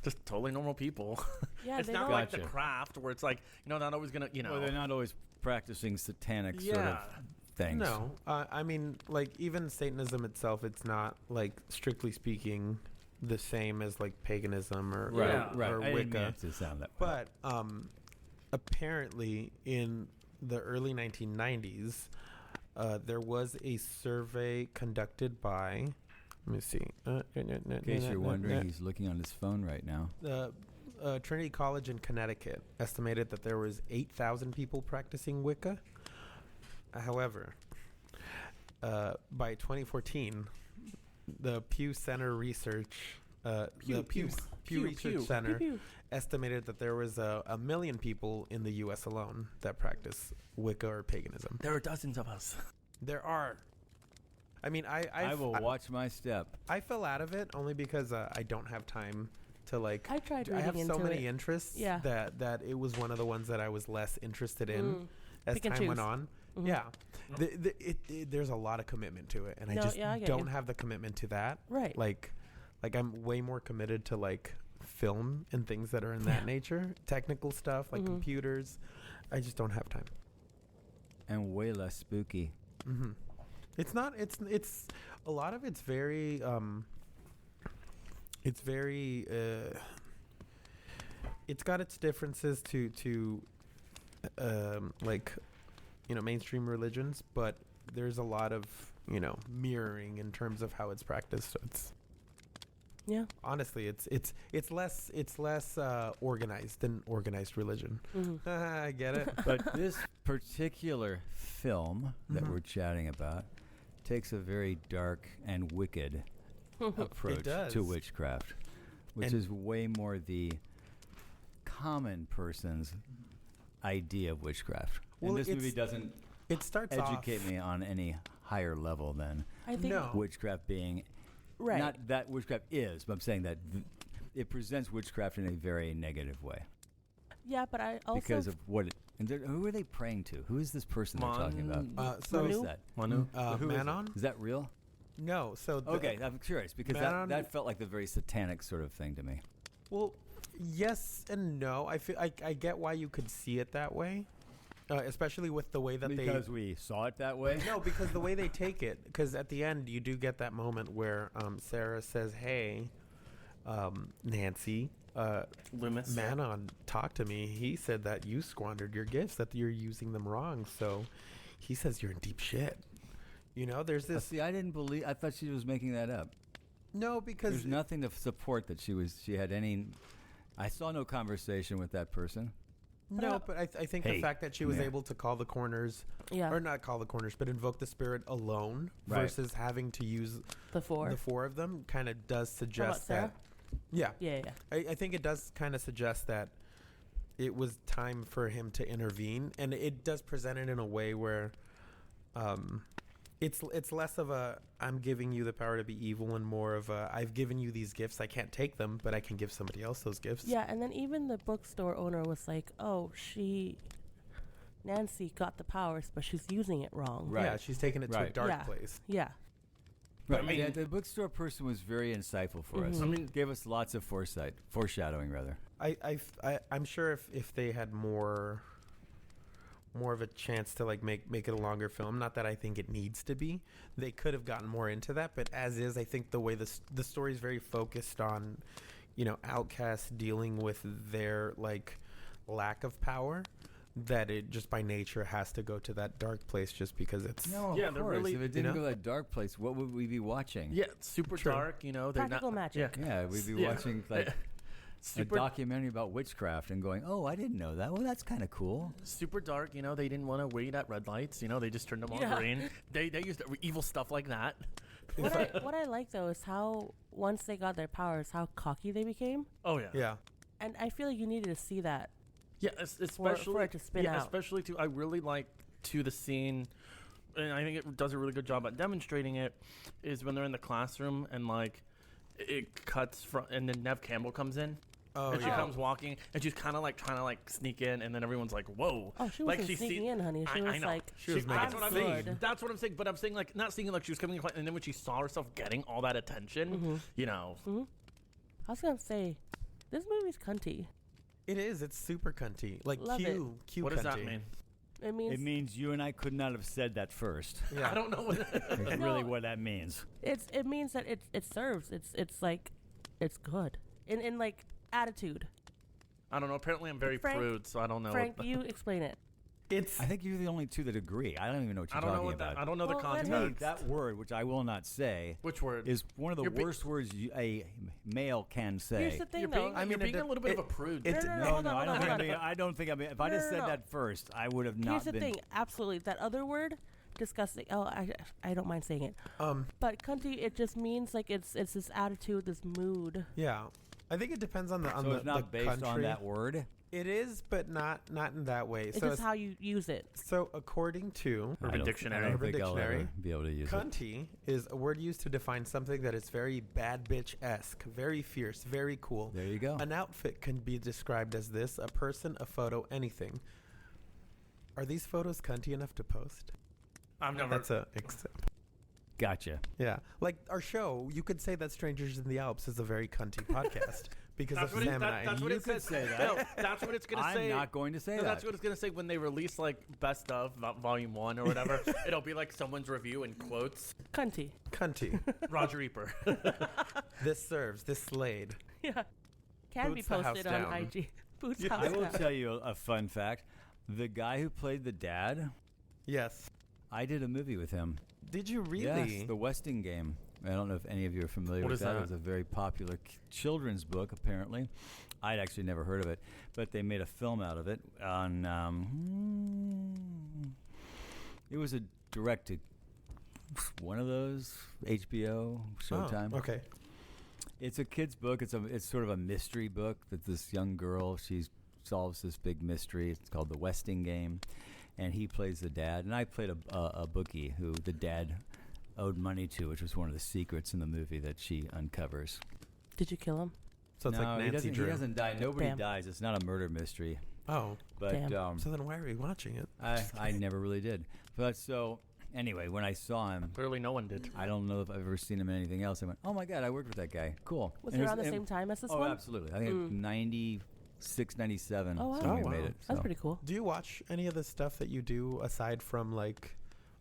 just totally normal people." Yeah, It's they not don't- like the Gotcha. craft where it's like, you know, not always gonna, you know. Well, they're not always practicing satanic sort Yeah. of things. No, I mean, like even Satanism itself, it's not like strictly speaking the same as like paganism or Right, Yeah. right. or I didn't mean Wicca. it to sound that way. But apparently, in the early 1990s, there was a survey conducted by. Let me see. In case you're wondering, he's looking on his phone right now. Trinity College in Connecticut estimated that there was 8,000 people practicing Wicca. However, by 2014, the Pew Center Research, the Pew Research Center Pew, pew. estimated that there was a million people in the U.S. alone that practice Wicca or paganism. There are dozens of us. There are. I mean, I will watch my step. I fell out of it only because I don't have time to like. I tried I have reading so into many it. interests Yeah. that it was one of the ones that I was less interested in as Pick and time went choose. on. Mhm. Yeah, there's a lot of commitment to it, and I No, just yeah, I get don't you. have the commitment to that. Right. Like I'm way more committed to like film and things that are in that nature, technical stuff like computers. I just don't have time. And way less spooky. Mm-hmm. It's not. It's a lot of it's very. It's very. It's got its differences to like, you know, mainstream religions, but there's a lot of, you know, mirroring in terms of how it's practiced. So it's Yeah. honestly, it's less organized than organized religion. I get it. But this particular film that we're chatting about takes a very dark and wicked approach does. to witchcraft, which And- is way more the common person's idea of witchcraft. Well, and this movie it's- doesn't It starts educate off. me on any higher level than I think. No. witchcraft being Right. not that witchcraft is, but I'm saying that it presents witchcraft in a very negative way Yeah, but I also. because of what it. And who are they praying to? Who is this person they're talking about? So Who is Manu? that? Manu. Who is it? Manon? Is that real? No. So Okay, I'm curious because Manon- that felt like the very satanic sort of thing to me. Well, yes and no. I feel I get why you could see it that way, especially with the way that Because we saw it that way. No, because the way they take it. Because at the end, you do get that moment where Sarah says, "Hey, Nancy, Loomis. Manon talked to me. He said that you squandered your gifts, that you're using them wrong. So he says you're in deep shit." You know, there's this. See, I thought she was making that up. No, because There's nothing to support that she had any. I saw no conversation with that person. No, but I think Hey, the fact that she was yeah. able to call the corners, Yeah. or not call the corners, but invoke the spirit alone Right. versus having to use The four. the four of them kind of does How about suggest Sarah? that. Yeah. Yeah, yeah. I think it does kind of suggest that it was time for him to intervene, and it does present it in a way where it's less of a I'm giving you the power to be evil and more of a I've given you these gifts. I can't take them, but I can give somebody else those gifts. Yeah, and then even the bookstore owner was like, "Oh, Nancy got the powers, but she's using it wrong." Right. Yeah, she's taking it to a Right. dark Yeah. place. Yeah. Right. I mean- yeah, the bookstore person was very insightful for us. Mhm. I mean, Gave us lots of foreshadowing rather. I'm sure if they had more of a chance to like make it a longer film, not that I think it needs to be, they could have gotten more into that, but as is, I think the way the story is very focused on, you know, outcasts dealing with their like lack of power, that it just by nature has to go to that dark place just because it's No, Yeah, of they're course. really- If it you didn't know? go to that dark place, what would we be watching? yeah, it's super True. dark. You know, they're Practical not magic. Yeah, we'd be Yeah. watching like a super documentary about witchcraft and going, "Oh, I didn't know that. Well, that's kind of cool." super dark. You know, they didn't want to wait at red lights. You know, they just turned them on Yeah. green. They used evil stuff like that. What I like though is how once they got their powers, how cocky they became, Oh yeah. yeah. and I feel like you needed to see that. Yeah, especially for it to spin out. Especially too. I really like to the scene, and I think it does a really good job at demonstrating it. Is when they're in the classroom and like it cuts from, and then Neve Campbell comes in. Oh And she yeah. comes walking, and she's kind of like trying to like sneak in, and then everyone's like, "Whoa!" Oh, she like wasn't sneaking see- in, honey. She I was know. like, She was making that's what I'm good. saying. That's what I'm saying. But I'm saying like not seeing like she was coming, and then when she saw herself getting all that attention, you know, I was gonna say, this movie's cunty. It is. It's super cunty. Like Love cute what cunty. does that mean? It means It means you and I could not have said that first. Yeah. I don't know. What That's really what that means. it means that it serves. It's like it's good in like attitude. I don't know. Apparently, I'm very Frank- prude, so I don't know. Frank, you explain it. It's I think you're the only two that agree. I don't even know what I you're don't know talking what that. about. I don't know Well, the let To me- me, context. that word, which I will not say, Which word? is one of the You're be- worst words a male can say. Here's the thing, You're though. being, I mean, you're being it- a little bit it- of a prude. it- No, No, hold no, on, I hold don't on, think. hold on. I don't think. If I No, just no, said no. that first, I would have not Here's the been. thing. Absolutely, that other word, disgusting. Oh, I don't mind saying it. But cunty, it just means like it's this attitude, this mood. yeah. I think it depends on the So it's not the based country. on that word. It is, but not in that way. It's So just how you use it. so according to Urban I don't- Dictionary. I don't Urban think I'll Dictionary. ever be able to use it. cunty is a word used to define something that is very bad bitch-esque, very fierce, very cool. There you go. An outfit can be described as this: a person, a photo, anything. Are these photos cunty enough to post? I've never. That's a example. Gotcha. Yeah, like our show, you could say that Strangers in the Alps is a very cunty podcast because That's of what Sam it, and that, I. that's what You it could says. say that. No, that's what it's gonna I'm say. not going to say No, that. that's what it's gonna say when they release like best of volume 1 or whatever. It'll be like someone's review in quotes. Cunty. Cunty. Roger Ebert. This serves. This slayed. Yeah. Can Boots be the house posted on down. IG. Boots Yeah. house I will down. tell you a fun fact. The guy who played the dad, Yes. I did a movie with him. Did you really? Yes, The Westing Game. I don't know if any of you are familiar What with is that. that? It was a very popular children's book, apparently. I'd actually never heard of it, but they made a film out of it on. It was a directed one of those HBO Showtime. Oh, okay. It's a kid's book. It's sort of a mystery book that this young girl she solves this big mystery. It's called The Westing Game, and he plays the dad, and I played a bookie who the dad owed money to, which was one of the secrets in the movie that she uncovers. Did you kill him? So it's no, like Nancy he Drew. doesn't die. Nobody Damn. dies. It's not a murder mystery. Oh, But Damn. so then why are we watching it? I never really did. But so anyway, when I saw him, Clearly, no one did. I don't know if I've ever seen him in anything else. I went, oh my God, I worked with that guy. Cool. Was And it was- around the and- same time as this Oh, one? absolutely. I think Mm. 96, 97. Oh, wow. when we Oh, made wow. it. That's so. pretty cool. Do you watch any of the stuff that you do aside from like,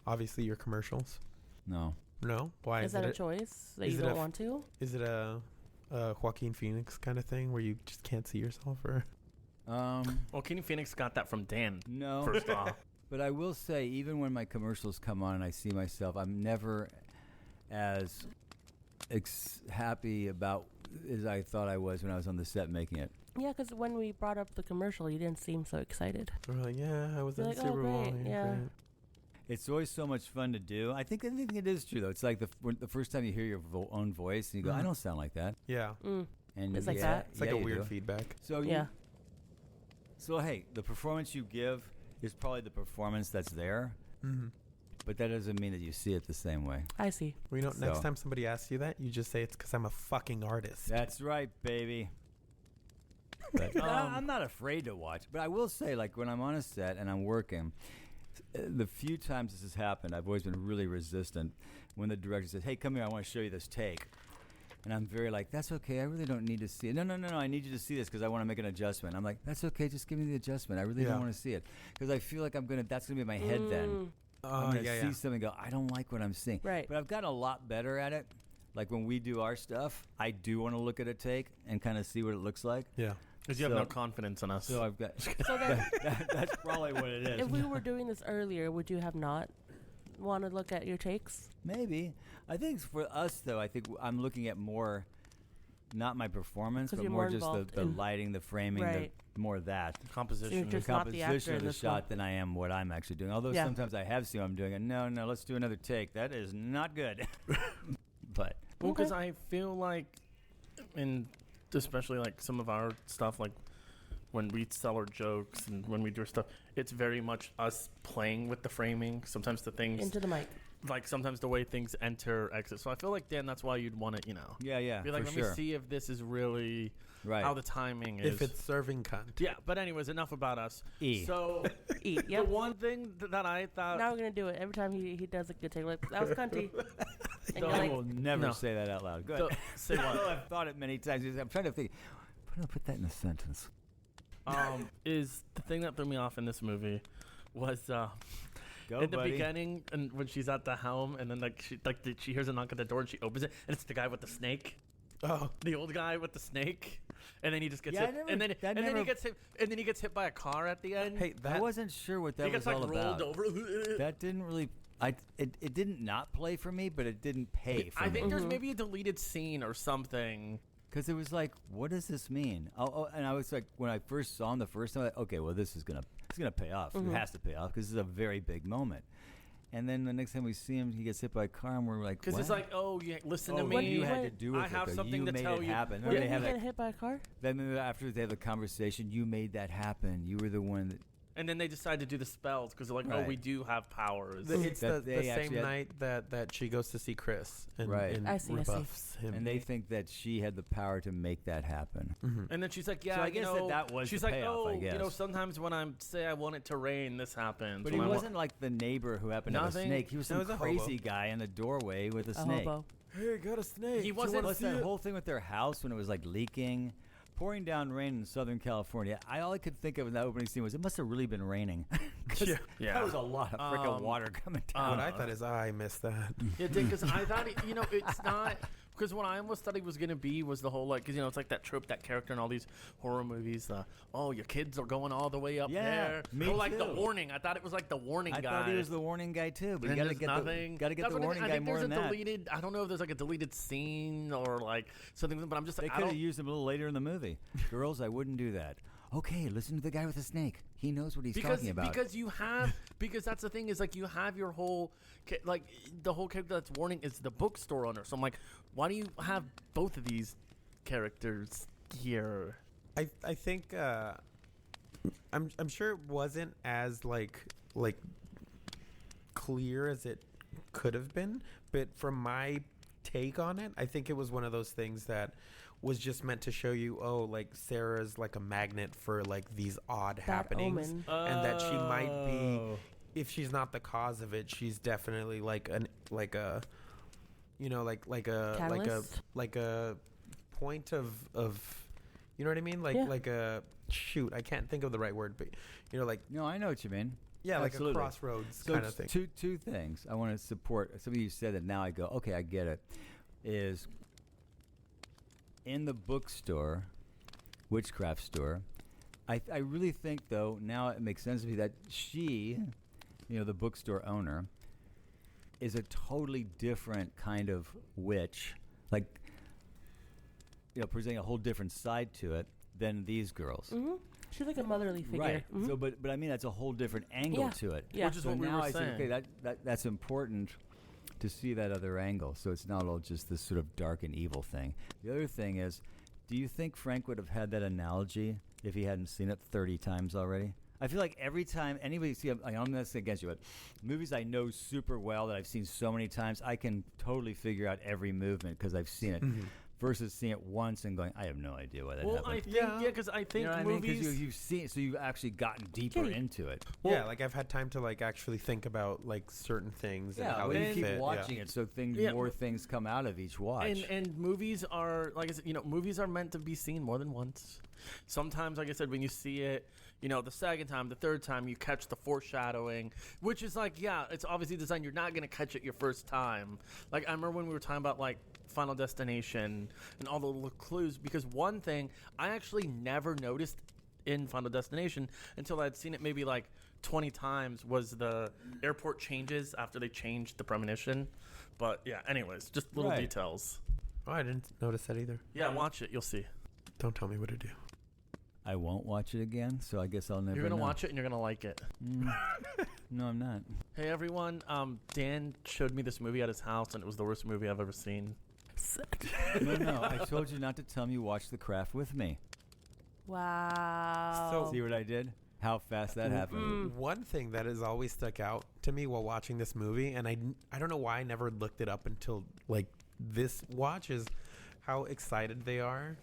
obviously your commercials? No. No. Why Is that a choice that is you it don't a- want to? Is it a Joaquin Phoenix kind of thing where you just can't see yourself? Or Well, Kenny Phoenix got that from Dan. No. First off, But I will say, even when my commercials come on and I see myself, I'm never as happy about as I thought I was when I was on the set making it. Yeah, because when we brought up the commercial, you didn't seem so excited. We're like, yeah, I was You're in like, Super oh, Bowl. great, yeah. Great. It's always so much fun to do. I think it is true, though. It's like the first time you hear your own voice, and you go, I don't sound like that. Yeah. And It's like that? It's like a weird feedback. So Yeah. So, hey, the performance you give is probably the performance that's there, but that doesn't mean that you see it the same way. I see. Well, you know, next So- time somebody asks you that, you just say it's because I'm a fucking artist. That's right, baby. But, I'm not afraid to watch, but I will say, like, when I'm on a set and I'm working, the few times this has happened, I've always been really resistant when the director says, hey, come here, I want to show you this take. And I'm very like, that's okay, I really don't need to see it. No, I need you to see this because I want to make an adjustment. I'm like, that's okay, just give me the adjustment. I really don't want to see it. Because I feel like that's going to be in my head then. I'm going to see something and go, I don't like what I'm seeing. Right. But I've gotten a lot better at it. Like when we do our stuff, I do want to look at a take and kind of see what it looks like. Yeah. Because you have no confidence in us. So I've got. So then, That's probably what it is. if we were doing this earlier, would you have not want to look at your takes? Maybe. I think for us, though, I think I'm looking at more, not my performance, 'Cause but you're more more just involved the in- lighting, the framing, Right. more that. Composition. So you're The just not the actor composition in of the this shot one. than I am what I'm actually doing. Although Yeah. sometimes I have seen I'm doing it. No, let's do another take. That is not good. But. Well, because I feel like, and especially like some of our stuff, like when we tell our jokes and when we do our stuff, it's very much us playing with the framing. Sometimes the things, Into the mic. like sometimes the way things enter, exit. So I feel like, Dan, that's why you'd want to, Yeah, be like, for let sure. me see if this is really Right. how the timing is. If it's serving cunt. Yeah, but anyways, enough about us. E. So Eat. the Yep. one thing that I thought, Now we're going to do it. Every time he does a good take, like, that was cunty. And you're I like, will never No. say that out loud. Good. the, say what? I've thought it many times. I'm trying to think. Why don't I put that in a sentence? Is the thing that threw me off in this movie was Go, in the buddy. beginning, and when she's at the helm, and then she hears a knock at the door, and she opens it, and it's the guy with the snake, Oh, the old guy with the snake, and then he just gets Yeah, I hit, never- and then that he never- gets hit, and then he gets hit by a car at the end. hey, I that wasn't sure what that he was gets like all rolled about. over. That didn't really. It didn't not play for me, but it didn't pay for I me. think there's maybe a deleted scene or something. Because it was like, what does this mean? And I was like, when I first saw him the first time, like, okay, well, it's gonna pay off. It has to pay off because this is a very big moment. And then the next time we see him, he gets hit by a car, and we're like, Because it's what? like, oh, yeah, listen to Oh, me. what you had to do with I it, have though. something You to made tell it you. happen. when Then did they he have get that. hit by a car? Then after they have the conversation, you made that happen. You were the one that. And then they decide to do the spells because they're like, oh, Right. we do have powers. it's that the they same actually had- night that she goes to see Chris and, Right. and I see. rebuffs him. And they think that she had the power to make that happen. And then she's like, yeah, So I guess that was she's the like, payoff, I oh, guess. sometimes when I say I want it to rain, this happens. But When he I wa- wasn't like the neighbor who happened to have a Nothing. snake. He was No, some he was a crazy hobo. guy in the doorway with a A snake. hobo. Hey, got a snake. He wasn't- Plus that whole thing with their house when it was like leaking, pouring down rain in Southern California. All I could think of in that opening scene was it must have really been raining. 'Cause Yeah. that was a lot of freaking water coming down. What I thought is, I missed that. Yeah, because I thought, it's not. Because what I almost thought it was going to be was the whole, like, because, it's like that trope, that character in all these horror movies. Oh, your kids are going all the way up Yeah, there. me Or like the too. warning. I thought it was like the warning I guy. thought he was the warning guy too, but you And got to there's get nothing. the That's what warning I guy think more there's than a that. deleted. I don't know if there's like a deleted scene or like something, but I'm just They like, I could have don't. used him a little later in the movie. Girls, I wouldn't do that. Okay, listen to the guy with the snake. He knows what he's talking about. Because that's the thing is like you have your whole like the whole character that's warning is the bookstore owner. So I'm like, why do you have both of these characters here? I think I'm sure it wasn't as like clear as it could have been, but from my take on it, I think it was one of those things that was just meant to show you, oh, like Sarah's like a magnet for like these odd happenings, omen. and that she might be, Oh. if she's not the cause of it, she's definitely like a Catalyst? like a point of you know what I mean, Yeah. like a shoot, I can't think of the right word, but like No, I know what you mean. yeah, like Absolutely. a crossroads So kind of thing. two things I want to support. Some of you said that now I go, okay, I get it. Is in the bookstore, witchcraft store, I really think though now it makes sense to me that she the bookstore owner, is a totally different kind of witch, like, presenting a whole different side to it than these girls. Mm-hmm. She's like a motherly figure. Right. Mm-hmm. So, but I mean, that's a whole different angle to it. Yeah. Which is So what we now were I saying. say, okay, that's important to see that other angle. So it's not all just this sort of dark and evil thing. The other thing is, do you think Frank would have had that analogy if he hadn't seen it 30 times already? I feel like every time anybody I'm not saying against you, but movies I know super well that I've seen so many times, I can totally figure out every movement because I've seen it. Versus seeing it once and going, I have no idea why that Well, happened. I think because I think you know what I mean? movies. Because you've seen it, so you've actually gotten deeper into it. Yeah, like I've had time to like actually think about like certain things and how when they you keep fit. watching it, so more things come out of each watch. And movies are, like I said, movies are meant to be seen more than once. Sometimes, like I said, when you see it, the second time, the third time, you catch the foreshadowing, which is like, it's obviously designed. You're not going to catch it your first time. Like, I remember when we were talking about, like, Final Destination and all the little clues, because one thing I actually never noticed in Final Destination until I'd seen it maybe, like, 20 times was the airport changes after they changed the premonition. But, yeah, anyways, just little details. Oh, I didn't notice that either. Yeah, watch it. You'll see. Don't tell me what to do. I won't watch it again, so I guess I'll never You're going to know. watch it and you're going to like it. No, I'm not. Hey, everyone. Dan showed me this movie at his house, and it was the worst movie I've ever seen. No, I told you not to tell me you watched The Craft with me. Wow. So- See what I did? How fast that happened. One thing that has always stuck out to me while watching this movie, and I don't know why I never looked it up until like this watch, is how excited they are,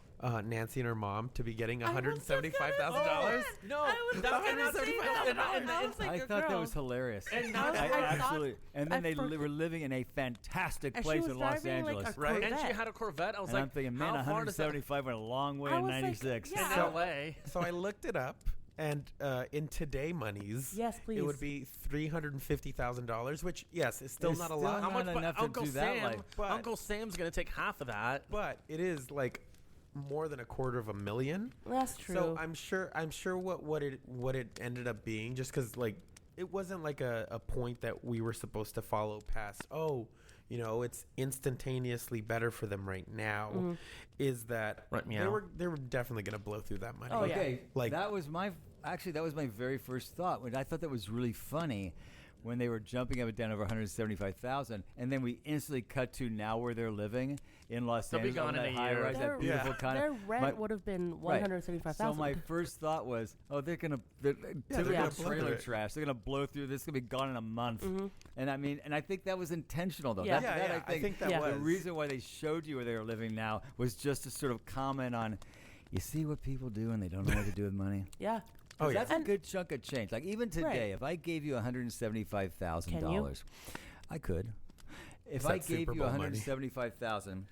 Nancy and her mom, to be getting $175,000. No, was gonna say that. I thought that was hilarious. And I not Absolutely. And then I they were living in a fantastic And she place was in Los driving, like, Angeles. a Right. and she Corvette. had a Corvette. I was And like, I'm thinking, man, how far does that 175 went a long way I in was like, '96. yeah. in LA? So I looked it up, and in today monies, Yes, please. it would be $350,000, which yes, is still It's not a still lot. not How much? enough to Uncle do that Sam. life. But- Uncle Sam's gonna take half of that. But it is like more than $250,000. That's true. So I'm sure what it ended up being, just because like it wasn't like a point that we were supposed to follow past. Oh, it's instantaneously better for them right now. Is that Right, they meow. were definitely gonna blow through that money. Oh, yeah. Okay, Like- that was my very first thought. When I thought that was really funny when they were jumping up and down over 175,000, and then we instantly cut to now where they're living in Los They'll be Angeles, gone on in that a year. high-rise, that Their- beautiful kind Their of. rent would have been Right. $175,000. So my first thought was, they're they're typical gonna blow trailer through it. trash. They're gonna blow through this. It's gonna be gone in a month. And I think that was intentional though. Yeah. That I think that Yeah. was the reason why they showed you where they were living now was just to sort of comment on, you see what people do and they don't know what to do with money. Yeah. Oh, yeah. That's a And- good chunk of change. Like even today, Right. if I gave you $175,000, I could. If It's I that gave Super you Bowl money. $175,000,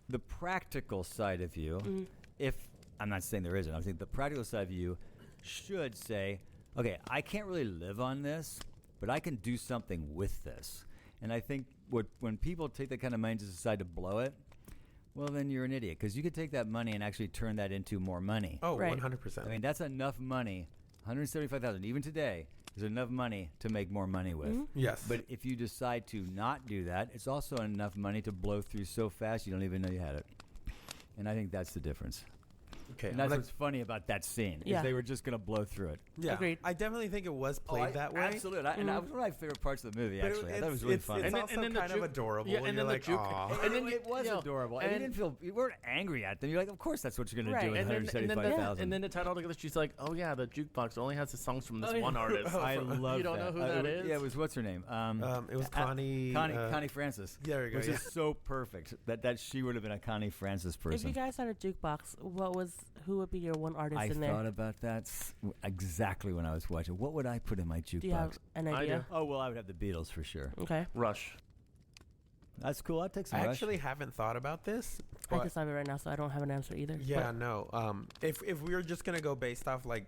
the practical side of you, if I'm not saying there isn't, I think the practical side of you should say, okay, I can't really live on this, but I can do something with this. And I think when people take that kind of money and just decide to blow it, well, then you're an idiot because you could take that money and actually turn that into more money. Oh, Right. 100%. I mean, that's enough money. 175,000, even today, is enough money to make more money with. Yes. But if you decide to not do that, it's also enough money to blow through so fast you don't even know you had it. And I think that's the difference. okay, And that's what's funny about that scene, Yeah. is they were just going to blow through it. yeah. Agreed. I definitely think it was played that way. Absolutely. And that was one of my favorite parts of the movie, But actually. I thought it was really funny. It's And then- also and then the kind of juke- adorable. yeah, and and you're then the like, juke- aw. and then it was you know, adorable. And you and- didn't feel, you weren't angry at them. You're like, of course that's what you're going to do Right. with And then, $175,000. and then to tie it all together, she's like, "Oh yeah, the jukebox only has the songs from this Oh, yeah. one artist." I love You don't that. know who that it, is? Yeah, it was, what's her name? It was Connie. Connie Francis. There we go, Which yeah. is so perfect that she would have been a Connie Francis If person. you guys had a jukebox, who would be your one artist I in there? thought about that exactly when I was watching. What would I put in my Do you have jukebox? an I idea? do. Oh, well, I would have the Beatles for sure. Okay. Rush. That's cool. I'd take some I Rush. actually haven't thought about this. I But just have it right now, so I don't have an answer either. yeah, no. If we were just gonna go based off like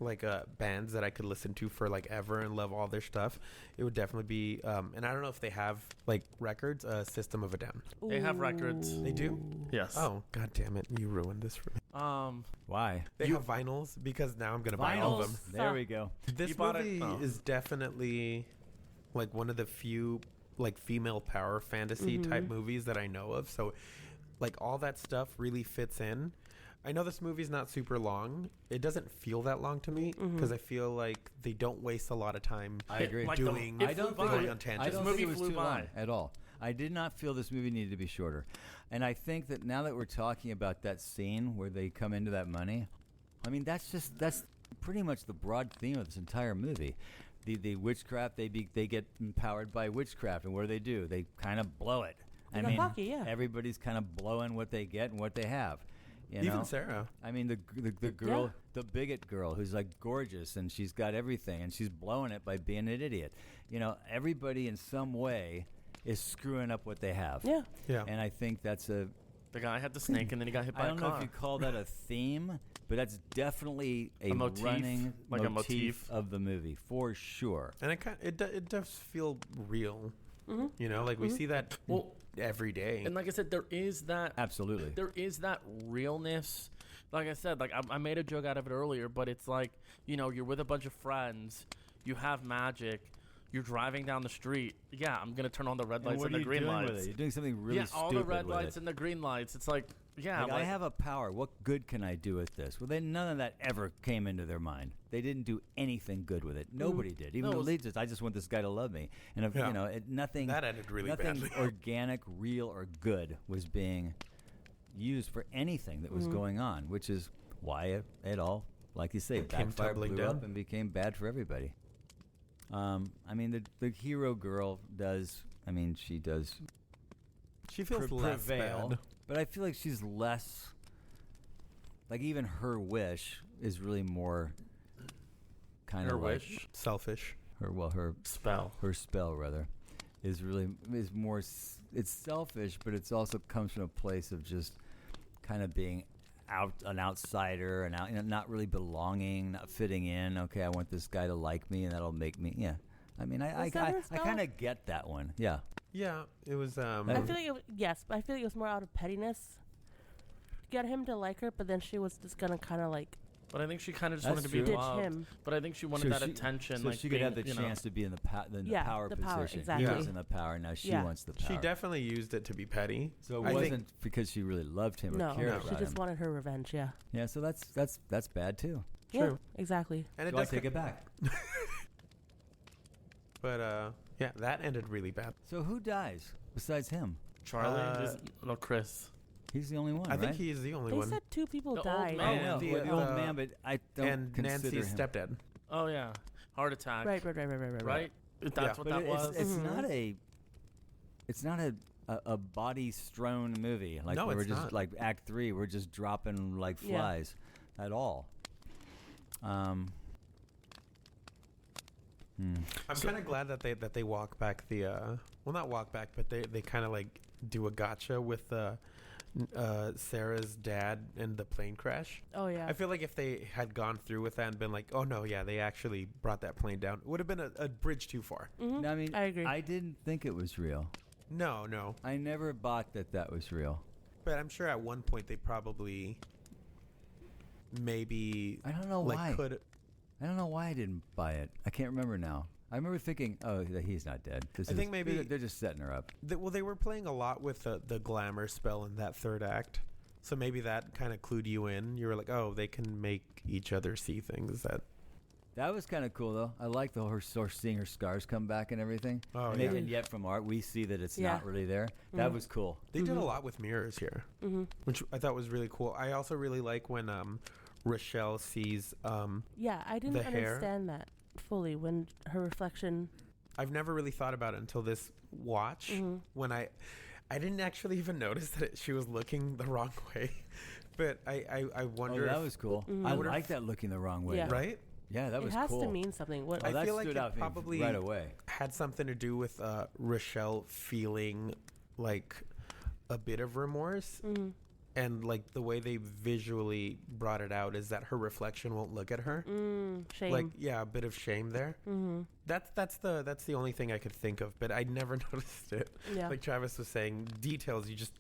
like bands that I could listen to for like ever and love all their stuff, it would definitely be and I don't know if they have like records, System of a Down. They have records. They do? Yes. Oh, god damn it. You ruined this for me. Why? They have vinyls because now I'm going to buy all of them. There we go. This movie is definitely like one of the few like female power fantasy type movies that I know of. So like all that stuff really fits in. I know this movie's not super long. It doesn't feel that long to me because I feel like they don't waste a lot of time. I agree. Doing I don't think going on tangents. I don't This think it movie was flew too long by. at all. I did not feel this movie needed to be shorter. And I think that now that we're talking about that scene where they come into that money, I mean, that's pretty much the broad theme of this entire movie. The witchcraft, they get empowered by witchcraft, and what do? They kind of blow it. They got lucky, yeah. Everybody's kind of blowing what they get and what they have. You Even know? Sarah. I mean, the girl, the bigot girl who's like gorgeous and she's got everything and she's blowing it by being an idiot. You know, everybody in some way is screwing up what they have. Yeah. Yeah. And I think that's The guy had the snake and then he got hit by I don't a know car. if you call that a theme, but that's definitely a motif, running like a motif motif. of the movie for sure. And it does feel real. You know, like we see that every day. And like I said, there is that Absolutely. there is that realness. Like I said, like I made a joke out of it earlier, but it's like, you know, you're with a bunch of friends, you have magic, you're driving down the street. Yeah, I'm gonna turn on the red lights and the green lights. You're doing something really stupid all the red with lights it. and the green lights. It's like, yeah, Like, I have a power. What good can I do with this? Well, then none of that ever came into their mind. They didn't do anything good with it. Nobody did. Even No, the it was- lead just, I just want this guy to love me. And if, Yeah. you know, nothing That ended really nothing badly. organic, real, or good was being used for anything that was going on, which is why it all, like you say, Came backfired, tumbling blew down. up, and became bad for everybody. I mean, the hero girl does. I mean, she does she feels less prevail, bad. but I feel like she's less. Like even her wish is really more kind Her of like wish? Selfish. her spell. her spell rather is more it's selfish, but it's also comes from a place of just kind of being an outsider and not really belonging, not fitting in. Okay, I want this guy to like me and that'll make me I mean, I kind of get that one. Yeah. Yeah, it was. I feel like but I feel like it was more out of pettiness. Get him to like her, but then she was just gonna kind of like But I think she kind of just That's wanted to be true. ditch loved. him. But I think she wanted that attention. So like she could have the being, you know, chance to be in the power the power, position. exactly. He was in the power. Now she Yeah. wants the power. She definitely used it to be petty. So I it think- wasn't because she really loved him or No, cared she about just him. wanted her revenge. Yeah. Yeah, so that's bad too. True. Yeah, exactly. And it So I does take it back. But yeah, that ended really bad. So who dies besides him? Charlie, no, Chris. He's the only one, I right? think he's the only They one. said 2 people The old died. man. I Oh, know, the, the old man, but I don't And consider Nancy's him. stepdad. Oh yeah, heart attack. Right. Right. That's Yeah. what But that was. it's not a body strewn movie. Like No, we're it's just not. like Act 3, we're just dropping like Yeah. flies at all. I'm kind of glad that they walk back the well, not walk back, but they kind of like do a gotcha with Sarah's dad and the plane crash. Oh yeah. I feel like if they had gone through with that and been like, oh no, yeah, they actually brought that plane down, it would have been a bridge too far. Mhm. I mean, I agree. I didn't think it was real. No, I never bought that was real. but I'm sure at one point they probably maybe I don't know like why. could. I don't know why I didn't buy it. I can't remember now. I remember thinking, oh, he's not dead. I think maybe- they're just setting her up. Well, they were playing a lot with the glamour spell in that third act, so maybe that kind of clued you in. You were like, oh, they can make each other see things that. That was kind of cool, though. I like her seeing her scars come back and everything. Oh, and, yeah. and yet from art, we see that it's Yeah. not really there. That was cool. They did a lot with mirrors here, which I thought was really cool. I also really like when Rochelle sees. Yeah, I didn't the hair. understand that fully when her reflection. I've never really thought about it until this watch when I didn't actually even notice that she was looking the wrong way, but I Oh, wonder. that if- was cool. I like that looking the wrong way. Yeah. right. Yeah, that It was has cool. to mean something. What? Oh, I that feel like stood it out to me probably right away. had something to do with Rochelle feeling like a bit of remorse and like the way they visually brought it out is that her reflection won't look at her. Shame. Like, yeah, a bit of shame there. Mm-hmm. That's the only thing I could think of, but I never noticed it. Yeah. Like Travis was saying, details you just.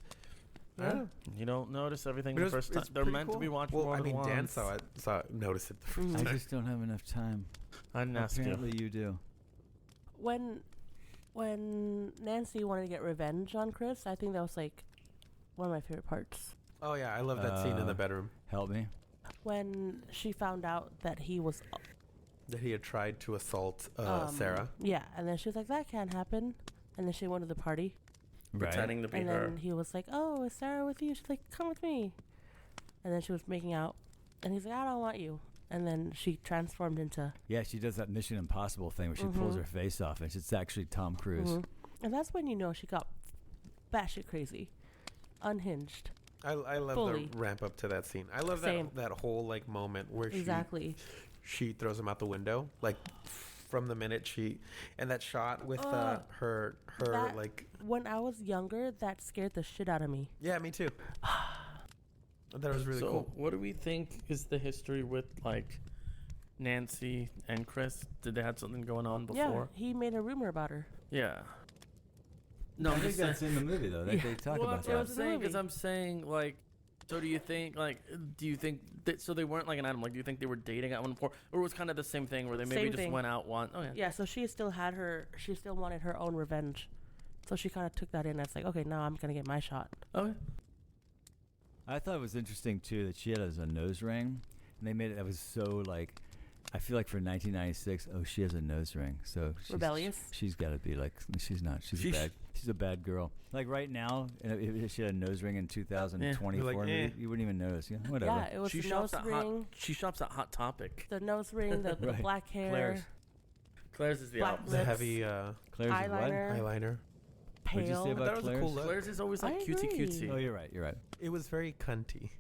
I Yeah. don't know. You don't notice everything But the it was- first time. it's They're pretty meant to cool. be watched Well, more I than mean, Dan once. noticed it the first Mhm. I time. just don't have enough time. I didn't ask you. Apparently you do. When Nancy wanted to get revenge on Chris, I think that was like one of my favorite parts. Oh yeah, I love that scene in the bedroom Help me. When she found out that he was that he had tried to assault Sarah. Yeah, and then she was like, "That can't happen." And then she went to the party, Pretending to be and her. then he was like, "Oh, is Sarah with you?" She's like, "Come with me." And then she was making out, and he's like, "I don't want you." And then she transformed into. Yeah, she does that Mission Impossible thing where she pulls her face off, and it's actually Tom Cruise. And that's when you know she got batshit crazy, unhinged. I love Fully. the ramp up to that scene. I love Same. that whole like moment where Exactly. she throws him out the window, like from the minute and that shot with her That- like. When I was younger, that scared the shit out of me. Yeah, me too. That was really so, cool. what do we think is the history with like Nancy and Chris? Did they have something going on Yeah, before? he made a rumor about her. Yeah. No, I I'm think just saying. that's in the movie though. They talk Well, about that's what I'm that. saying, because movie. I'm saying like, so do you think so they weren't like an item? Like, do you think they were dating at one point, or it was kind of the same thing where they maybe Same just thing. went out one? Oh yeah. Yeah, so she still wanted her own revenge. So she kind of took that in as like, okay, now I'm going to get my shot. Okay. I thought it was interesting too that she had it as a nose ring, and they made it. That was so like, I feel like for 1996, oh, she has a nose ring, so she's, Rebellious? She's got to be like, she's not. She's a bad girl. Like right now, if she had a nose ring in 2024, You're like, maybe you wouldn't even notice. Yeah, whatever. Yeah, it was She the nose shops at ring, She shops at Hot Topic. the nose ring, the Right. black hair, Claire's. Claire's is the Black opposite. The lips. heavy Claire's is what? eyeliner, eyeliner. What'd you say pale, about That was a Claire's? cool look. Claire's is always like I cutesy agree. cutesy. Oh, you're right. You're right. It was very cunty.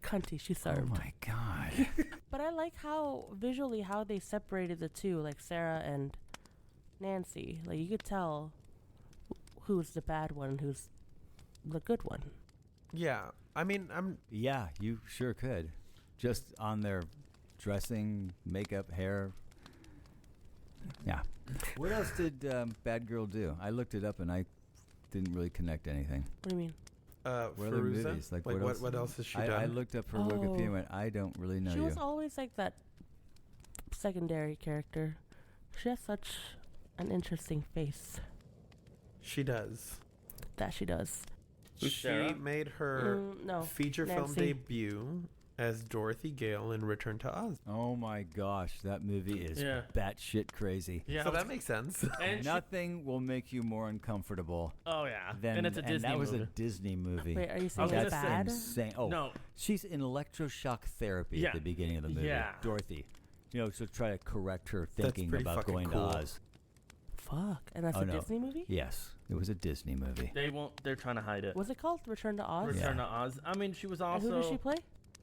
cunty. She Oh served. my god. But I like how visually how they separated the two, like Sarah and Nancy. Like you could tell who's the bad one, who's the good one. Yeah, I mean, Yeah, you sure could. Just on their dressing, makeup, hair. Yeah. What else did Bad Girl do? I looked it up and I didn't really connect anything. What do you mean? What are the Fairuza. movies? Like, what else has she I done? looked up her Oh. Wikipedia and went, I don't really know She you. was always like that secondary character. She has such an interesting face. She does. That she does. Who's She Sarah? made her No. feature film Nancy. debut as Dorothy Gale in Return to Oz. Oh my gosh, that movie is Yeah. batshit crazy. Yeah. So that makes sense. and she- Nothing will make you more uncomfortable oh yeah. than and it's a Disney that was movie. a Disney movie. Wait, are you I saying was it's gonna say- bad? Insane. Oh, No. she's in electroshock therapy Yeah. at the beginning of the movie. Yeah. Dorothy. You know, to try to correct her That's thinking pretty about fucking going cool. to Oz. Fuck. And that's Oh, a no. Disney movie? Yes, it was a Disney movie. They won't. They're trying to hide it. Was it called Return to Oz? Yeah. Return to Oz. I mean, she was And also who did she play?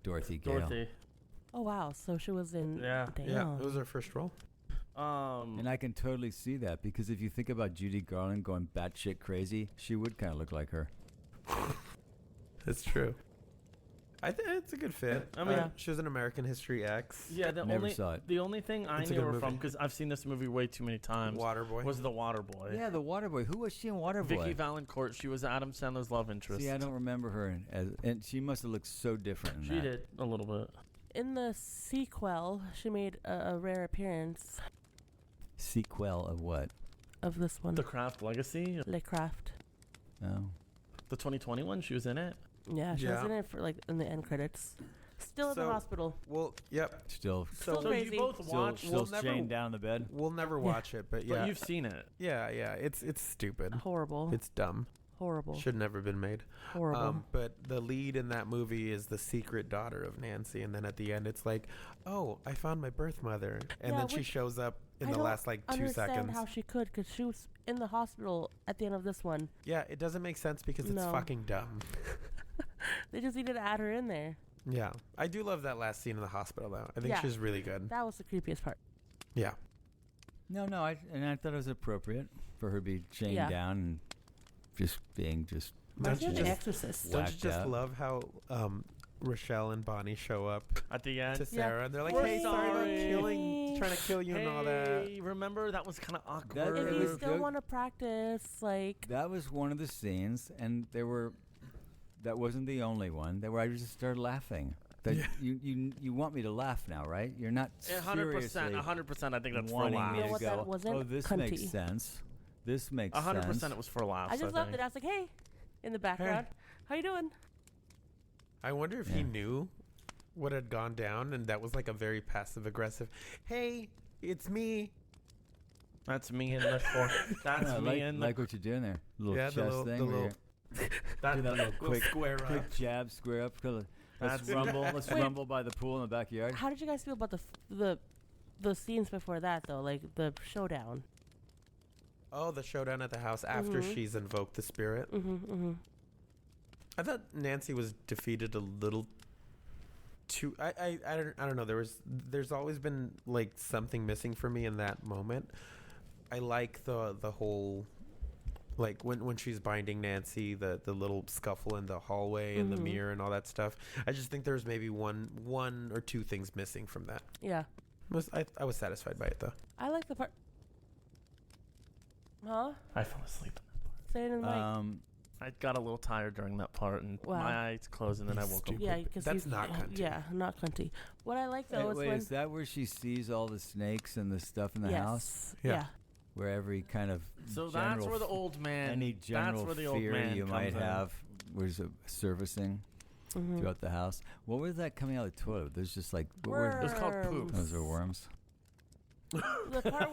Dorothy Gale. Dorothy. Oh wow, so she was in. Yeah. Damn. Yeah, it was her first role. And I can totally see that because if you think about Judy Garland going batshit crazy, she would kind of look like her. It's true. I think it's a good fit. I mean- she was an American History X. Yeah. Never saw it. The only thing I It's a knew good her from, movie. because I've seen this movie way too many times, Waterboy. was The Waterboy. Yeah, the Waterboy. Who was she in Waterboy? Vicky Valancourt. She was Adam Sandler's love interest. See, I don't remember her, and she must have looked so different in She that. did a little bit. In the sequel, she made a rare appearance Sequel of what? of this one, The Craft Legacy. Le Craft. Oh. The 2021. She was in it. Yeah, she Yeah. was in it for like in the end credits. Still in the So- hospital. Well, yep. Still Still So crazy. you both Still, watched, still We'll never- chained down in the bed. We'll never watch it, but yeah. but you've seen it. Yeah, it's stupid. Horrible. It's dumb. Horrible. Should never been made. Horrible. But the lead in that movie is the secret daughter of Nancy, and then at the end it's like, oh, I found my birth mother, and Yeah, then she which shows up in I the don't last like 2 understand seconds. how she could, because she was in the hospital at the end of this one. Yeah, it doesn't make sense because it's No. fucking dumb. They just needed to add her in there. Yeah, I do love that last scene in the hospital though. I think Yeah. she's really good. That was the creepiest part. Yeah, No, I thought it was appropriate for her to be chained Yeah. down and just being just Reminds me of The just- Exorcist. Don't you Whacked just out. love how Rochelle and Bonnie show up At the end. to Sarah and they're like, We're "Hey, sorry about sorry. trying to kill you and all that." Hey, remember that was kind of awkward. That- If it you was still good. want to practice, like, That was one of the scenes, and that wasn't the only one. That where I just started laughing. That Yeah. you want me to laugh now, right? You're not 100%. seriously 100%. I think that's for wanting laughs. me You know to what, go. that wasn't Oh, this cunty. makes sense. This makes 100% sense. it was for laughs. I just loved think. it. I was like, hey, in the background, how you doing? I wonder if Yeah. he knew what had gone down, and that was like a very passive aggressive. Hey, it's me. That's me in the court. That's Yeah, me in the like what you're doing there. Little Yeah, chest the little- thing. the where little- you that, do that little quick square up. quick jab, square up. Let's That's- rumble. Let's Wait. rumble by the pool in the backyard. How did you guys feel about the scenes before that, though? Like, the showdown? Oh, the showdown at the house after Mhm. she's invoked the spirit. Mm-hmm. I thought Nancy was defeated a little too. I don't know. There's always been like something missing for me in that moment. I like the whole, like when she's binding Nancy, the little scuffle in the hallway and the Mhm. mirror and all that stuff. I just think there's maybe one or two things missing from that. Yeah. I was satisfied by it though. I like the part. Huh? I fell asleep. Say it in the mic. I got a little tired during that part, and Wow. my eyes closed, and then I You woke up. stupid. Yeah, because That's not cunty. Yeah, not cunty. What I like though is Wait, when is that where she sees all the snakes and the stuff in the house? yes, Yeah. Where every kind of So that's general where the old man. any that's general where the old fear man you might comes in. have was surfacing Mhm. throughout the house. What was that coming out of the toilet? There's just like what were It was called poop. those are worms. The part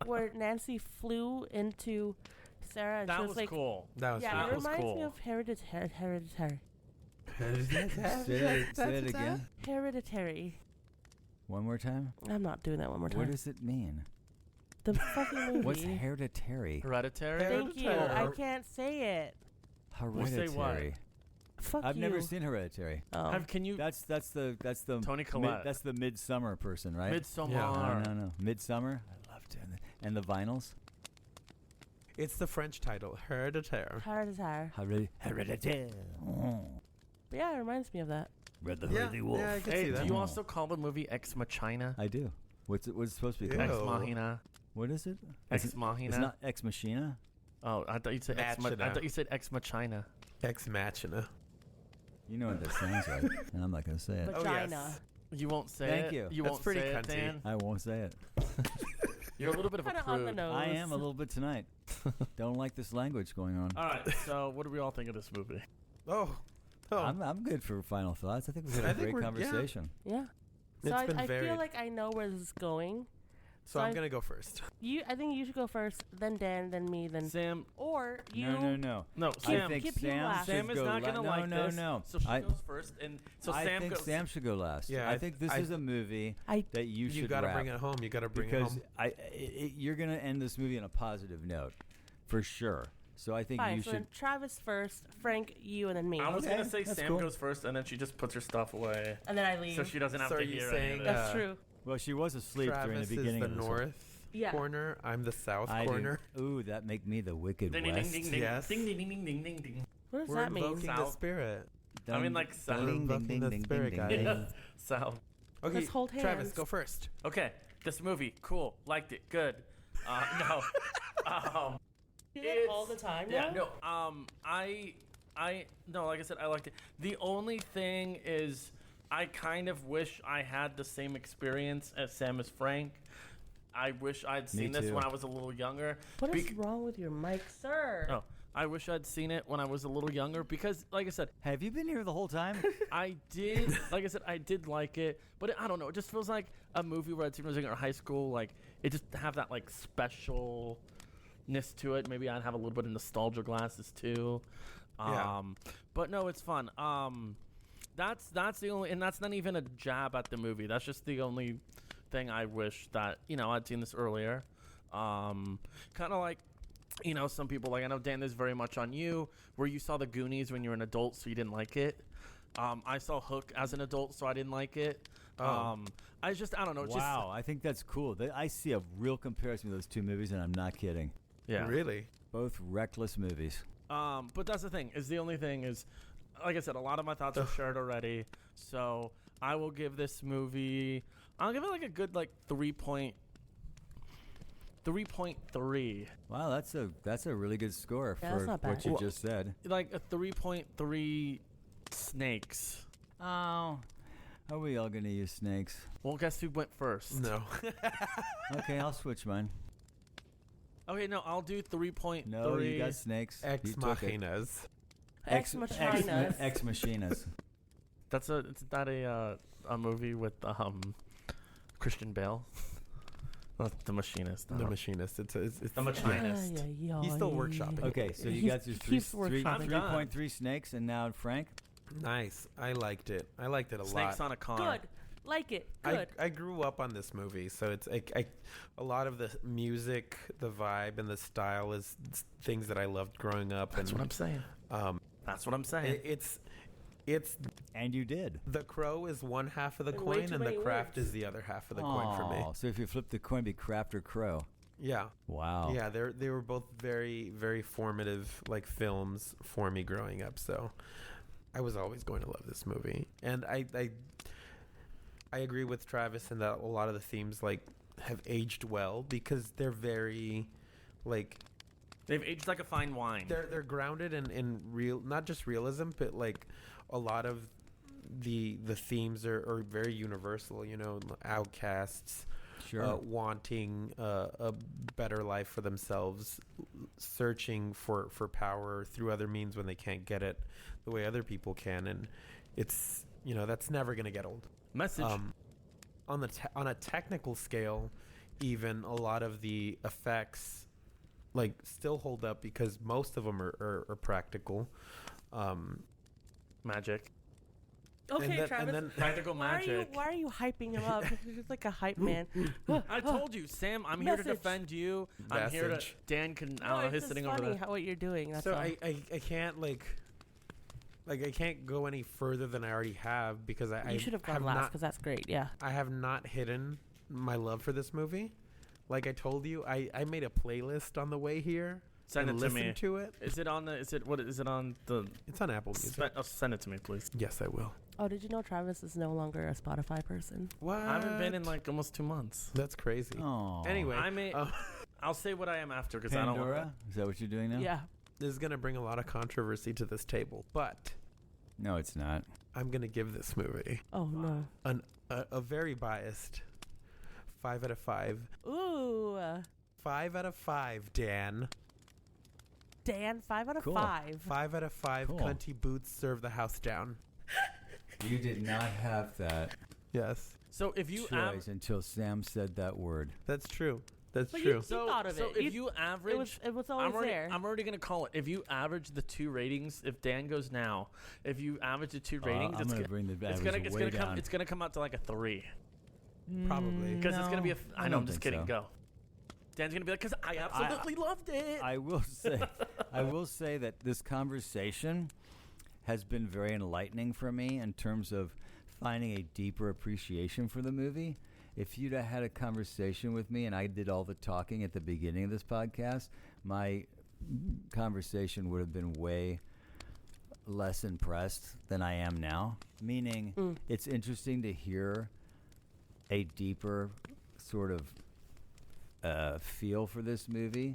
where Nancy flew into Sarah and That she was was like, cool. That was yeah, That it was reminds me cool. of Hereditary. Say it again. Hereditary. One more time. I'm not doing that one more time. What does it mean? The fucking movie? What's hereditary? Hereditary. Thank you. Hereditary. I can't say it. Hereditary. Fuck I've you. never seen Hereditary. Oh. Can you? That's the Tony Collette. that's the Midsummer person, right? Midsommar. No. Midsummer. I love doing that. And the vinyls. It's the French title, Hereditaire. Hereditary. Hereditary. But yeah, it reminds me of that. Read the Yeah, Worthy Wolf. yeah, I can Hey, see do that. you also call the movie Ex Machina? I do. What's it supposed to be Ew. called? Ex Machina. What is it? Ex It's Machina. not Ex Machina. Oh, I thought you said I Machina. thought you said Ex Machina. Ex Machina. You know what that sounds like, and I'm not going to say it. Oh, Vagina. yes. You won't say Thank it. you. You That's won't pretty say cunty. it, Dan. I won't say it. You're a little bit of a Kind of on the prude. nose. I am a little bit tonight. Don't like this language going on. All right. So, what do we all think of this movie? Oh. I'm good for final thoughts. I think we've had I a think great we're- conversation. Yeah. So It's been I feel varied. like I know where this is going. So I'm gonna go first. I think you should go first, then Dan, then me, then Sam. or you. No. No, I Sam. think Keep you Sam last. should Sam is go not gonna no, like no, this. No, So she I, goes first, and so I Sam think goes. Sam should go last. Yeah, I think this I- is a movie I- that you should gotta wrap bring it home. You gotta bring it because home. you're gonna end this movie on a positive note, for sure. So I think Fine. you So should. then Travis first, Frank, you, and then me. I was Okay, gonna say that's Sam cool. goes first, and then she just puts her stuff away, and then I leave. so she doesn't have So to are you hear saying, any of That's that. true. Well, she was asleep during Travis the beginning is the of this one. north Yeah. corner. I'm the south I do. corner. Ooh, that make me the wicked Ding, ding, west. ding, ding, ding, Yes. ding, ding, ding, ding, ding, ding, ding. What does We're that mean? invoking the South. spirit. I mean, like, Ding, south. ding, Invoking ding, the ding, spirit ding, guide. ding, Yeah. ding. South. Okay, Let's hold Travis, hands. go first. Okay, this movie, cool, liked it, good. No, Do that it's- all the time yeah, now? no. No, like I said, I liked it. The only thing is, I kind of wish I had the same experience as Sam as Frank. I wish I'd seen this too. when I was a little younger. What is Bec- wrong with your mic, sir? Oh, I wish I'd seen it when I was a little younger because, like I said, Have you been here the whole time? I did. Like I said, I did like it, but I don't know. It just feels like a movie where I'd seen when I was younger, high school. Like it just have that like specialness to it. Maybe I'd have a little bit of nostalgia glasses too. Yeah. But no, it's fun. That's the only, and that's not even a jab at the movie. That's just the only thing I wish that I'd seen this earlier. Kind of like. Some people, like, I know, Dan, this is very much on you, where you saw the Goonies when you were an adult, so you didn't like it. I saw Hook as an adult, so I didn't like it. Oh. I don't know. Wow, I think that's cool. I see a real comparison with those two movies, and I'm not kidding. Yeah. Really? Both reckless movies. But that's the thing. Is the only thing is, like I said, a lot of my thoughts are shared already. So I will give this movie. I'll give it like a good 3.3. Wow, that's a really good score Yeah, that's for not bad. what you just said. Like a 3.3 snakes. Oh, are we all gonna use snakes? Well, guess who went first? No. Okay, I'll switch mine. Okay, no, I'll do 3.3. No, you got snakes. Ex You took it. machinas. Ex Machinas. Ex Machinas. It's not a movie with Christian Bale. Well, the Machinist. The machinist. It's The Machinist. He's still workshopping. Okay, so you got your keeps workshopping. 3.3 snakes, and now Frank. Nice. I liked it. I liked it a Snakes lot. on a car. Good. Like it. Good. I grew up on this movie, so it's a lot of the music, the vibe, and the style is things that I loved growing up. That's what I'm saying. That's what I'm saying. It's And you did. the crow is one half of the And way coin, too and the many craft words. is the other half of the coin for me. Aw, so if you flip the coin, it'd be craft or crow. Yeah. Wow. Yeah, they were both very, very formative films for me growing up. So I was always going to love this movie, and I agree with Travis in that a lot of the themes have aged well because they're very They've aged like a fine wine. they're grounded in real, not just realism, but a lot of the themes are very universal. Outcasts. Sure. Wanting a better life for themselves, searching for power through other means when they can't get it the way other people can, and it's that's never going to get old. Message. On a technical scale, even a lot of the effects still hold up because most of them are practical. Magic. Okay, and Travis. then Practical magic. Why are you hyping him up? He's just like a hype man. I told you, Sam. I'm here to Message. defend you. I'm here to. Message. Dan can. No, He's it's just sitting over funny there. how what you're doing. That's so all. I can't I can't go any further than I already have because You should have gone last because that's great. Yeah. I have not hidden my love for this movie. Like I told you, I made a playlist on the way here. Send and it to listen me. to it. Is it on the? Is it what? Is it on the? It's on Apple Music. Send it to me, please. Yes, I will. Oh, did you know Travis is no longer a Spotify person? What? I haven't been in almost 2 months. That's crazy. Oh. Anyway, I may. I'll say what I am after because I don't want. Pandora? Is that what you're doing now? Yeah. this is going to bring a lot of controversy to this table, but No, it's not. I'm going to give this movie Oh no. a very biased 5 out of 5. Ooh. 5 out of 5, Dan. Dan, 5 out of Cool. 5. 5 out of 5. Cool. Cunty boots serve the house down. You did not have that Yes, So if you choice until Sam said that word. that's true. That's But true. you thought of it. if you average, It was always there. I'm already gonna call it. If you average the 2 ratings, if Dan goes now, if you average the 2 ratings, I'm it's going to gonna, bring the it's average gonna, way down. it's gonna come out to like a 3 Probably. because it's gonna be a. I I know. don't I'm just think kidding. so. Go. Dan's gonna be like, because I absolutely loved it. I will say that this conversation has been very enlightening for me in terms of finding a deeper appreciation for the movie. If you'd have had a conversation with me and I did all the talking at the beginning of this podcast, my conversation would have been way less impressed than I am now. Meaning, it's interesting to hear a deeper sort of feel for this movie,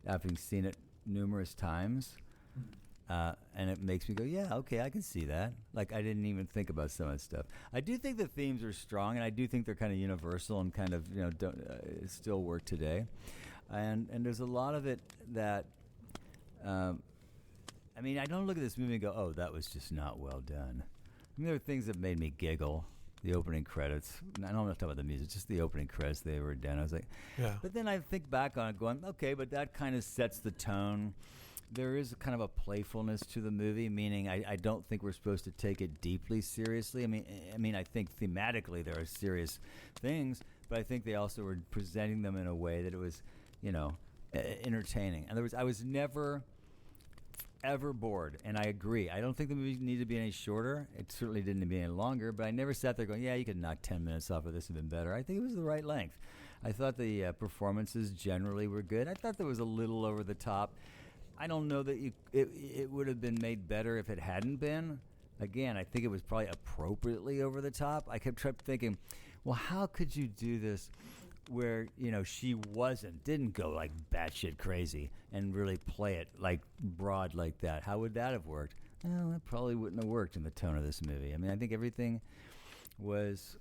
having seen it numerous times. And it makes me go, yeah, okay, I can see that. Like, I didn't even think about some of that stuff. I do think the themes are strong, and I do think they're kind of universal and kind of, still work today. And there's a lot of it that, I don't look at this movie and go, oh, that was just not well done. There are things that made me giggle. The opening credits. I don't want to talk about the music, just the opening credits they were done. I was like, Yeah. But then I think back on it going, okay, but that kind of sets the tone. There is kind of a playfulness to the movie, meaning I don't think we're supposed to take it deeply seriously. I think thematically there are serious things, but I think they also were presenting them in a way that it was, entertaining. In other words, I was never ever bored, and I agree. I don't think the movie needed to be any shorter. It certainly didn't need to be any longer, but I never sat there going, yeah, you could knock 10 minutes off of this and been better. I think it was the right length. I thought the performances generally were good. I thought there was a little over the top. I don't know that it would have been made better if it hadn't been. Again, I think it was probably appropriately over the top. I kept thinking, well, how could you do this where, she didn't go like batshit crazy and really play it like broad like that? How would that have worked? Well, it probably wouldn't have worked in the tone of this movie. I mean, I think everything was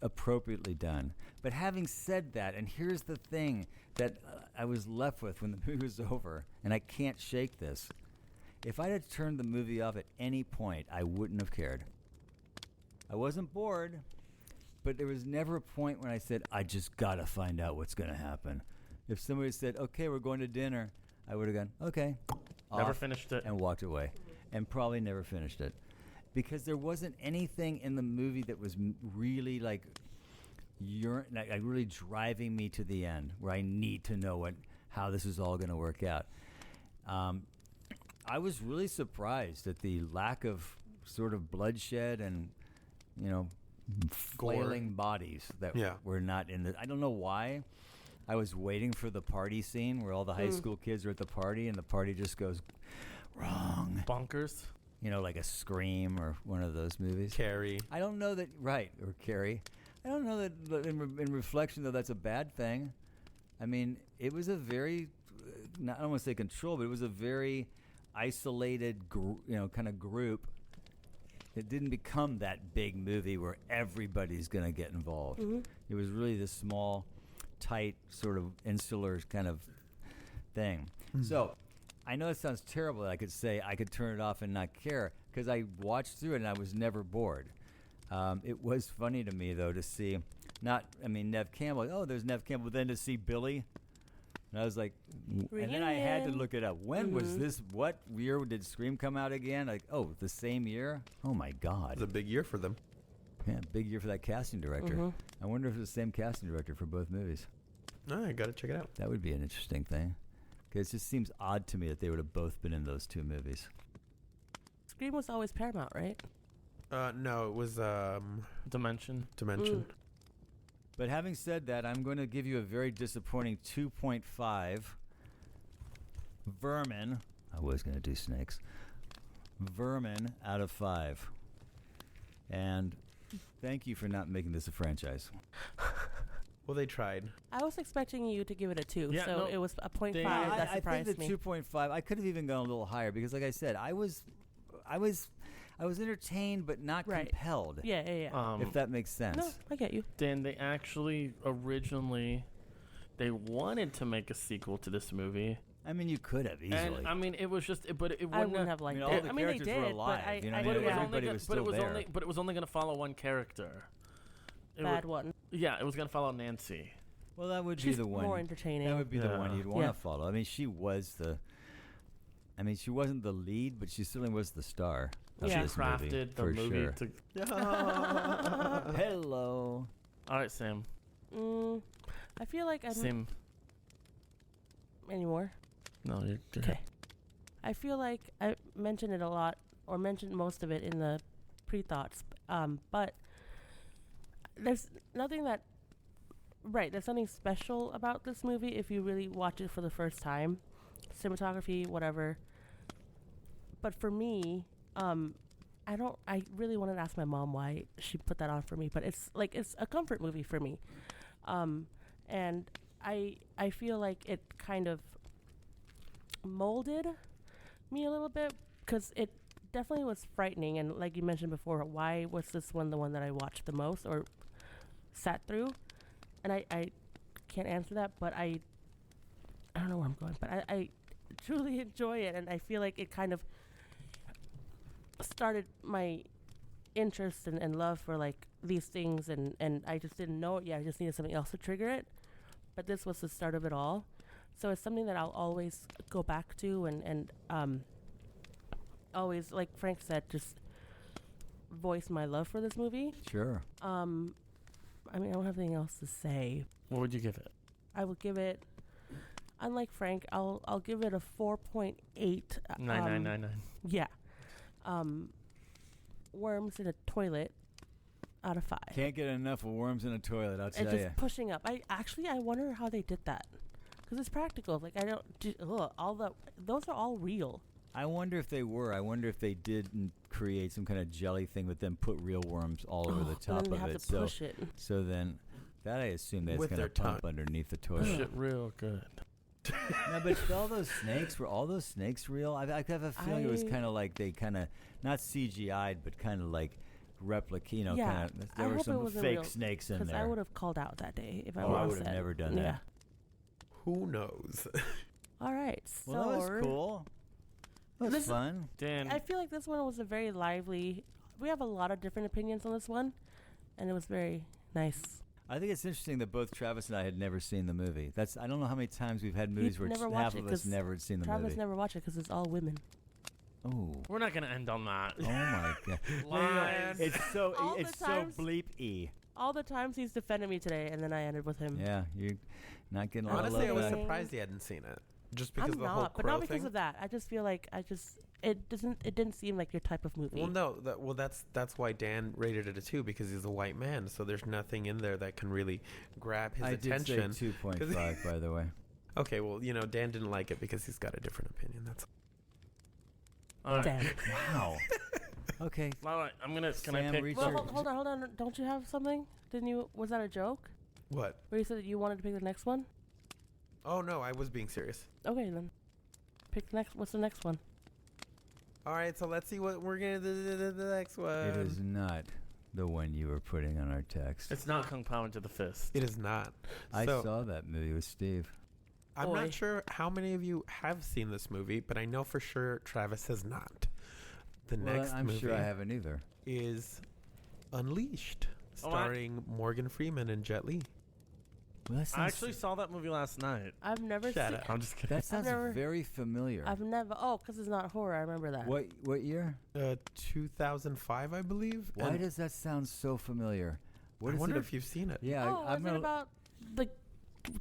appropriately done. But having said that, and here's the thing that I was left with when the movie was over, and I can't shake this. If I had turned the movie off at any point, I wouldn't have cared. I wasn't bored, but there was never a point when I said, I just gotta find out what's gonna happen. If somebody said, okay, we're going to dinner, I would have gone, okay. Never finished it. And walked away. And probably never finished it. Because there wasn't anything in the movie that was really like really driving me to the end, where I need to know how this is all going to work out. I was really surprised at the lack of sort of bloodshed and, flailing bodies that were not in the. I don't know why. I was waiting for the party scene where all the high school kids are at the party and the party just goes wrong. Bonkers. Like a Scream or one of those movies. Carrie. I don't know that, right, or Carrie. I don't know that in reflection, though, that's a bad thing. I mean, it was a very, I don't want to say controlled, but it was a very isolated, kind of group. It didn't become that big movie where everybody's going to get involved. Mm-hmm. It was really this small, tight, sort of insular kind of thing. Mm-hmm. So I know it sounds terrible that I could say I could turn it off and not care, because I watched through it and I was never bored. It was funny to me, though, to see Neve Campbell. Oh, there's Neve Campbell. Then to see Billy. And I was like, and then I had to look it up. When was this? What year did Scream come out again? Like, oh, the same year? Oh, my God. It was a big year for them. Yeah, big year for that casting director. Mm-hmm. I wonder if it's the same casting director for both movies. No, I got to check it out. That would be an interesting thing. Because it just seems odd to me that they would have both been in those two movies. Scream was always Paramount, right? No, it was Dimension. But having said that, I'm going to give you a very disappointing 2.5. Vermin. I was going to do snakes. Vermin out of 5. And thank you for not making this a franchise. Well, they tried. I was expecting you to give it a 2, yeah, so no, it was a 0.5 that surprised me. I think the 2.5, I could have even gone a little higher because, like I said, I was entertained but not compelled. Yeah. If that makes sense. No, I get you. Dan, they actually originally they wanted to make a sequel to this movie. I mean, you could have easily. And I mean, it was just, but it I wouldn't have liked it. All the characters they did, were alive. Everybody was still there. But it was only going to follow one character. One. Yeah, it was going to follow Nancy. Well, that would She's be the one. more entertaining. That would be the one you'd want to follow. I mean, she wasn't the lead, but she certainly was the star. She crafted the movie to. Hello. All right, Sam. I feel like I'm. Sam. Any more? No, you're good. Okay. I feel like I mentioned it a lot, or mentioned most of it in the pre-thoughts, but there's nothing that. Right, there's something special about this movie if you really watch it for the first time. Cinematography, whatever. But for me, I really wanted to ask my mom why she put that on for me, but it's a comfort movie for me. And I feel like it kind of molded me a little bit, because it definitely was frightening. And like you mentioned before, why was this one the one that I watched the most or sat through? And I can't answer that, but I don't know where I'm going, but I truly enjoy it, and I feel like it kind of started my interest and love for like these things, and I just didn't know it yet. I just needed something else to trigger it, but this was the start of it all. So it's something that I'll always go back to, and always, like Frank said, just voice my love for this movie. Sure. I mean, I don't have anything else to say. What would you give it? I would give it, unlike Frank, I'll give it a 4.8. 9. Yeah. Worms in a toilet out of 5. Can't get enough of worms in a toilet, I'll tell you. It's just pushing up. I wonder how they did that. Because it's practical. Like, I don't do, those are all real. I wonder if they were. I wonder if they didn't create some kind of jelly thing, but then put real worms all over the top and then they of have it. to push it. So then, that I assume that's With going to their pump tongue. underneath the Push toilet. it real good. No, but all those snakes, were all those snakes real? I have a feeling it was kind of like they kind of, not CGI'd, but kind of like replicate, Yeah, kind of, I there were hope it some wasn't fake real, snakes in Because there. I would have called out that day if I Oh, I would would have never done that. Who knows? All right. Well, that was cool. That was fun. Dan, I feel like this one was a very lively. We have a lot of different opinions on this one, and it was very nice. I think it's interesting that both Travis and I had never seen the movie. I don't know how many times we've had movies where never half watched it of us 'cause never had seen the Travis movie. never watched it because it's all women. Oh. we're not going to end on that. Oh my god. Lies. It's so All the it's so times- bleep-y. All the times he's defended me today, and then I ended with him. Yeah, you're not getting a lot of Honestly, I love was back. surprised he hadn't seen it. Just because I'm of the whole not, but crow not because thing. of that. I just feel like it didn't seem like your type of movie. Well, no, that's why Dan rated it a 2 because he's a white man. So there's nothing in there that can really grab his I attention. did say 2.5, by the way. Okay, well, Dan didn't like it because he's got a different opinion. That's All right. Damn. Wow. Okay. All right, can I Sam, pick? reach Well, your- hold on. Don't you have something? Didn't you? Was that a joke? what? Where you said that you wanted to pick the next one? Oh no, I was being serious. Okay, then. Pick the next. What's the next one? All right, so let's see what we're gonna do the next one. It is not the one you were putting on our text. It's not Kung Pao into the fist. It is not. I So, saw that movie with Steve. I'm Boy. not sure how many of you have seen this movie, but I know for sure Travis has not. The Well, next I'm movie sure I haven't either. is Unleashed, Oh, starring Morgan Freeman and Jet Li. Well, that I sounds, actually saw that movie last night. I've never Shut seen. up. I'm just kidding. that sounds never- very familiar. I've never. Oh, because it's not horror. I remember that. What year? 2005, I believe. Why And does that sound so familiar? What I is wonder it? if you've seen it. Yeah, Oh, I'm was it gonna. about the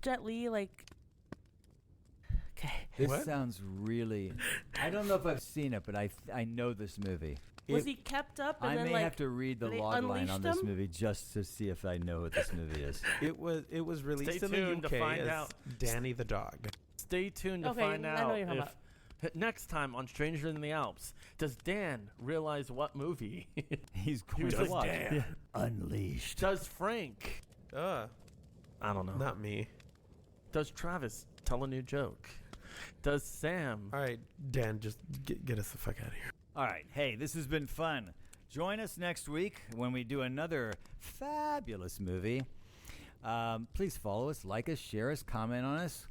Jet Li? Like. Okay. This What? sounds really. I don't know if I've seen it, but I know this movie. Was It- he kept up and I then may like? have to read the they log line unleashed on this him? movie just to see if I know what this movie is. It was released in the tuned to UK find as out. Danny the Dog. Stay tuned to Okay, find I know out what you're talking if next time on Stranger in the Alps, does Dan realize what movie? He's going Does to watch Dan? Unleashed. Does Frank? I don't know. Not me. Does Travis tell a new joke? Does Sam? All right, Dan, just get us the fuck out of here. All right. Hey, this has been fun. Join us next week when we do another fabulous movie. Please follow us, like us, share us, comment on us.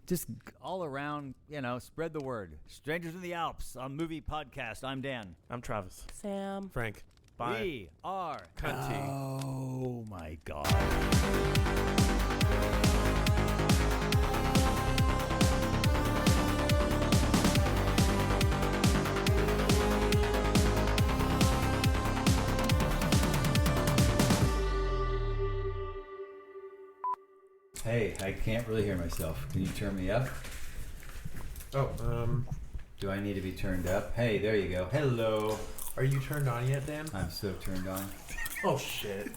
Just all around, spread the word. Strangers in the Alps, a movie podcast. I'm Dan. I'm Travis. Sam. Frank. Bye. We are Cunty. Oh my God. Hey, I can't really hear myself. Can you turn me up? Oh, Do I need to be turned up? Hey, there you go. Hello. are you turned on yet, Dan? I'm so turned on. Oh shit.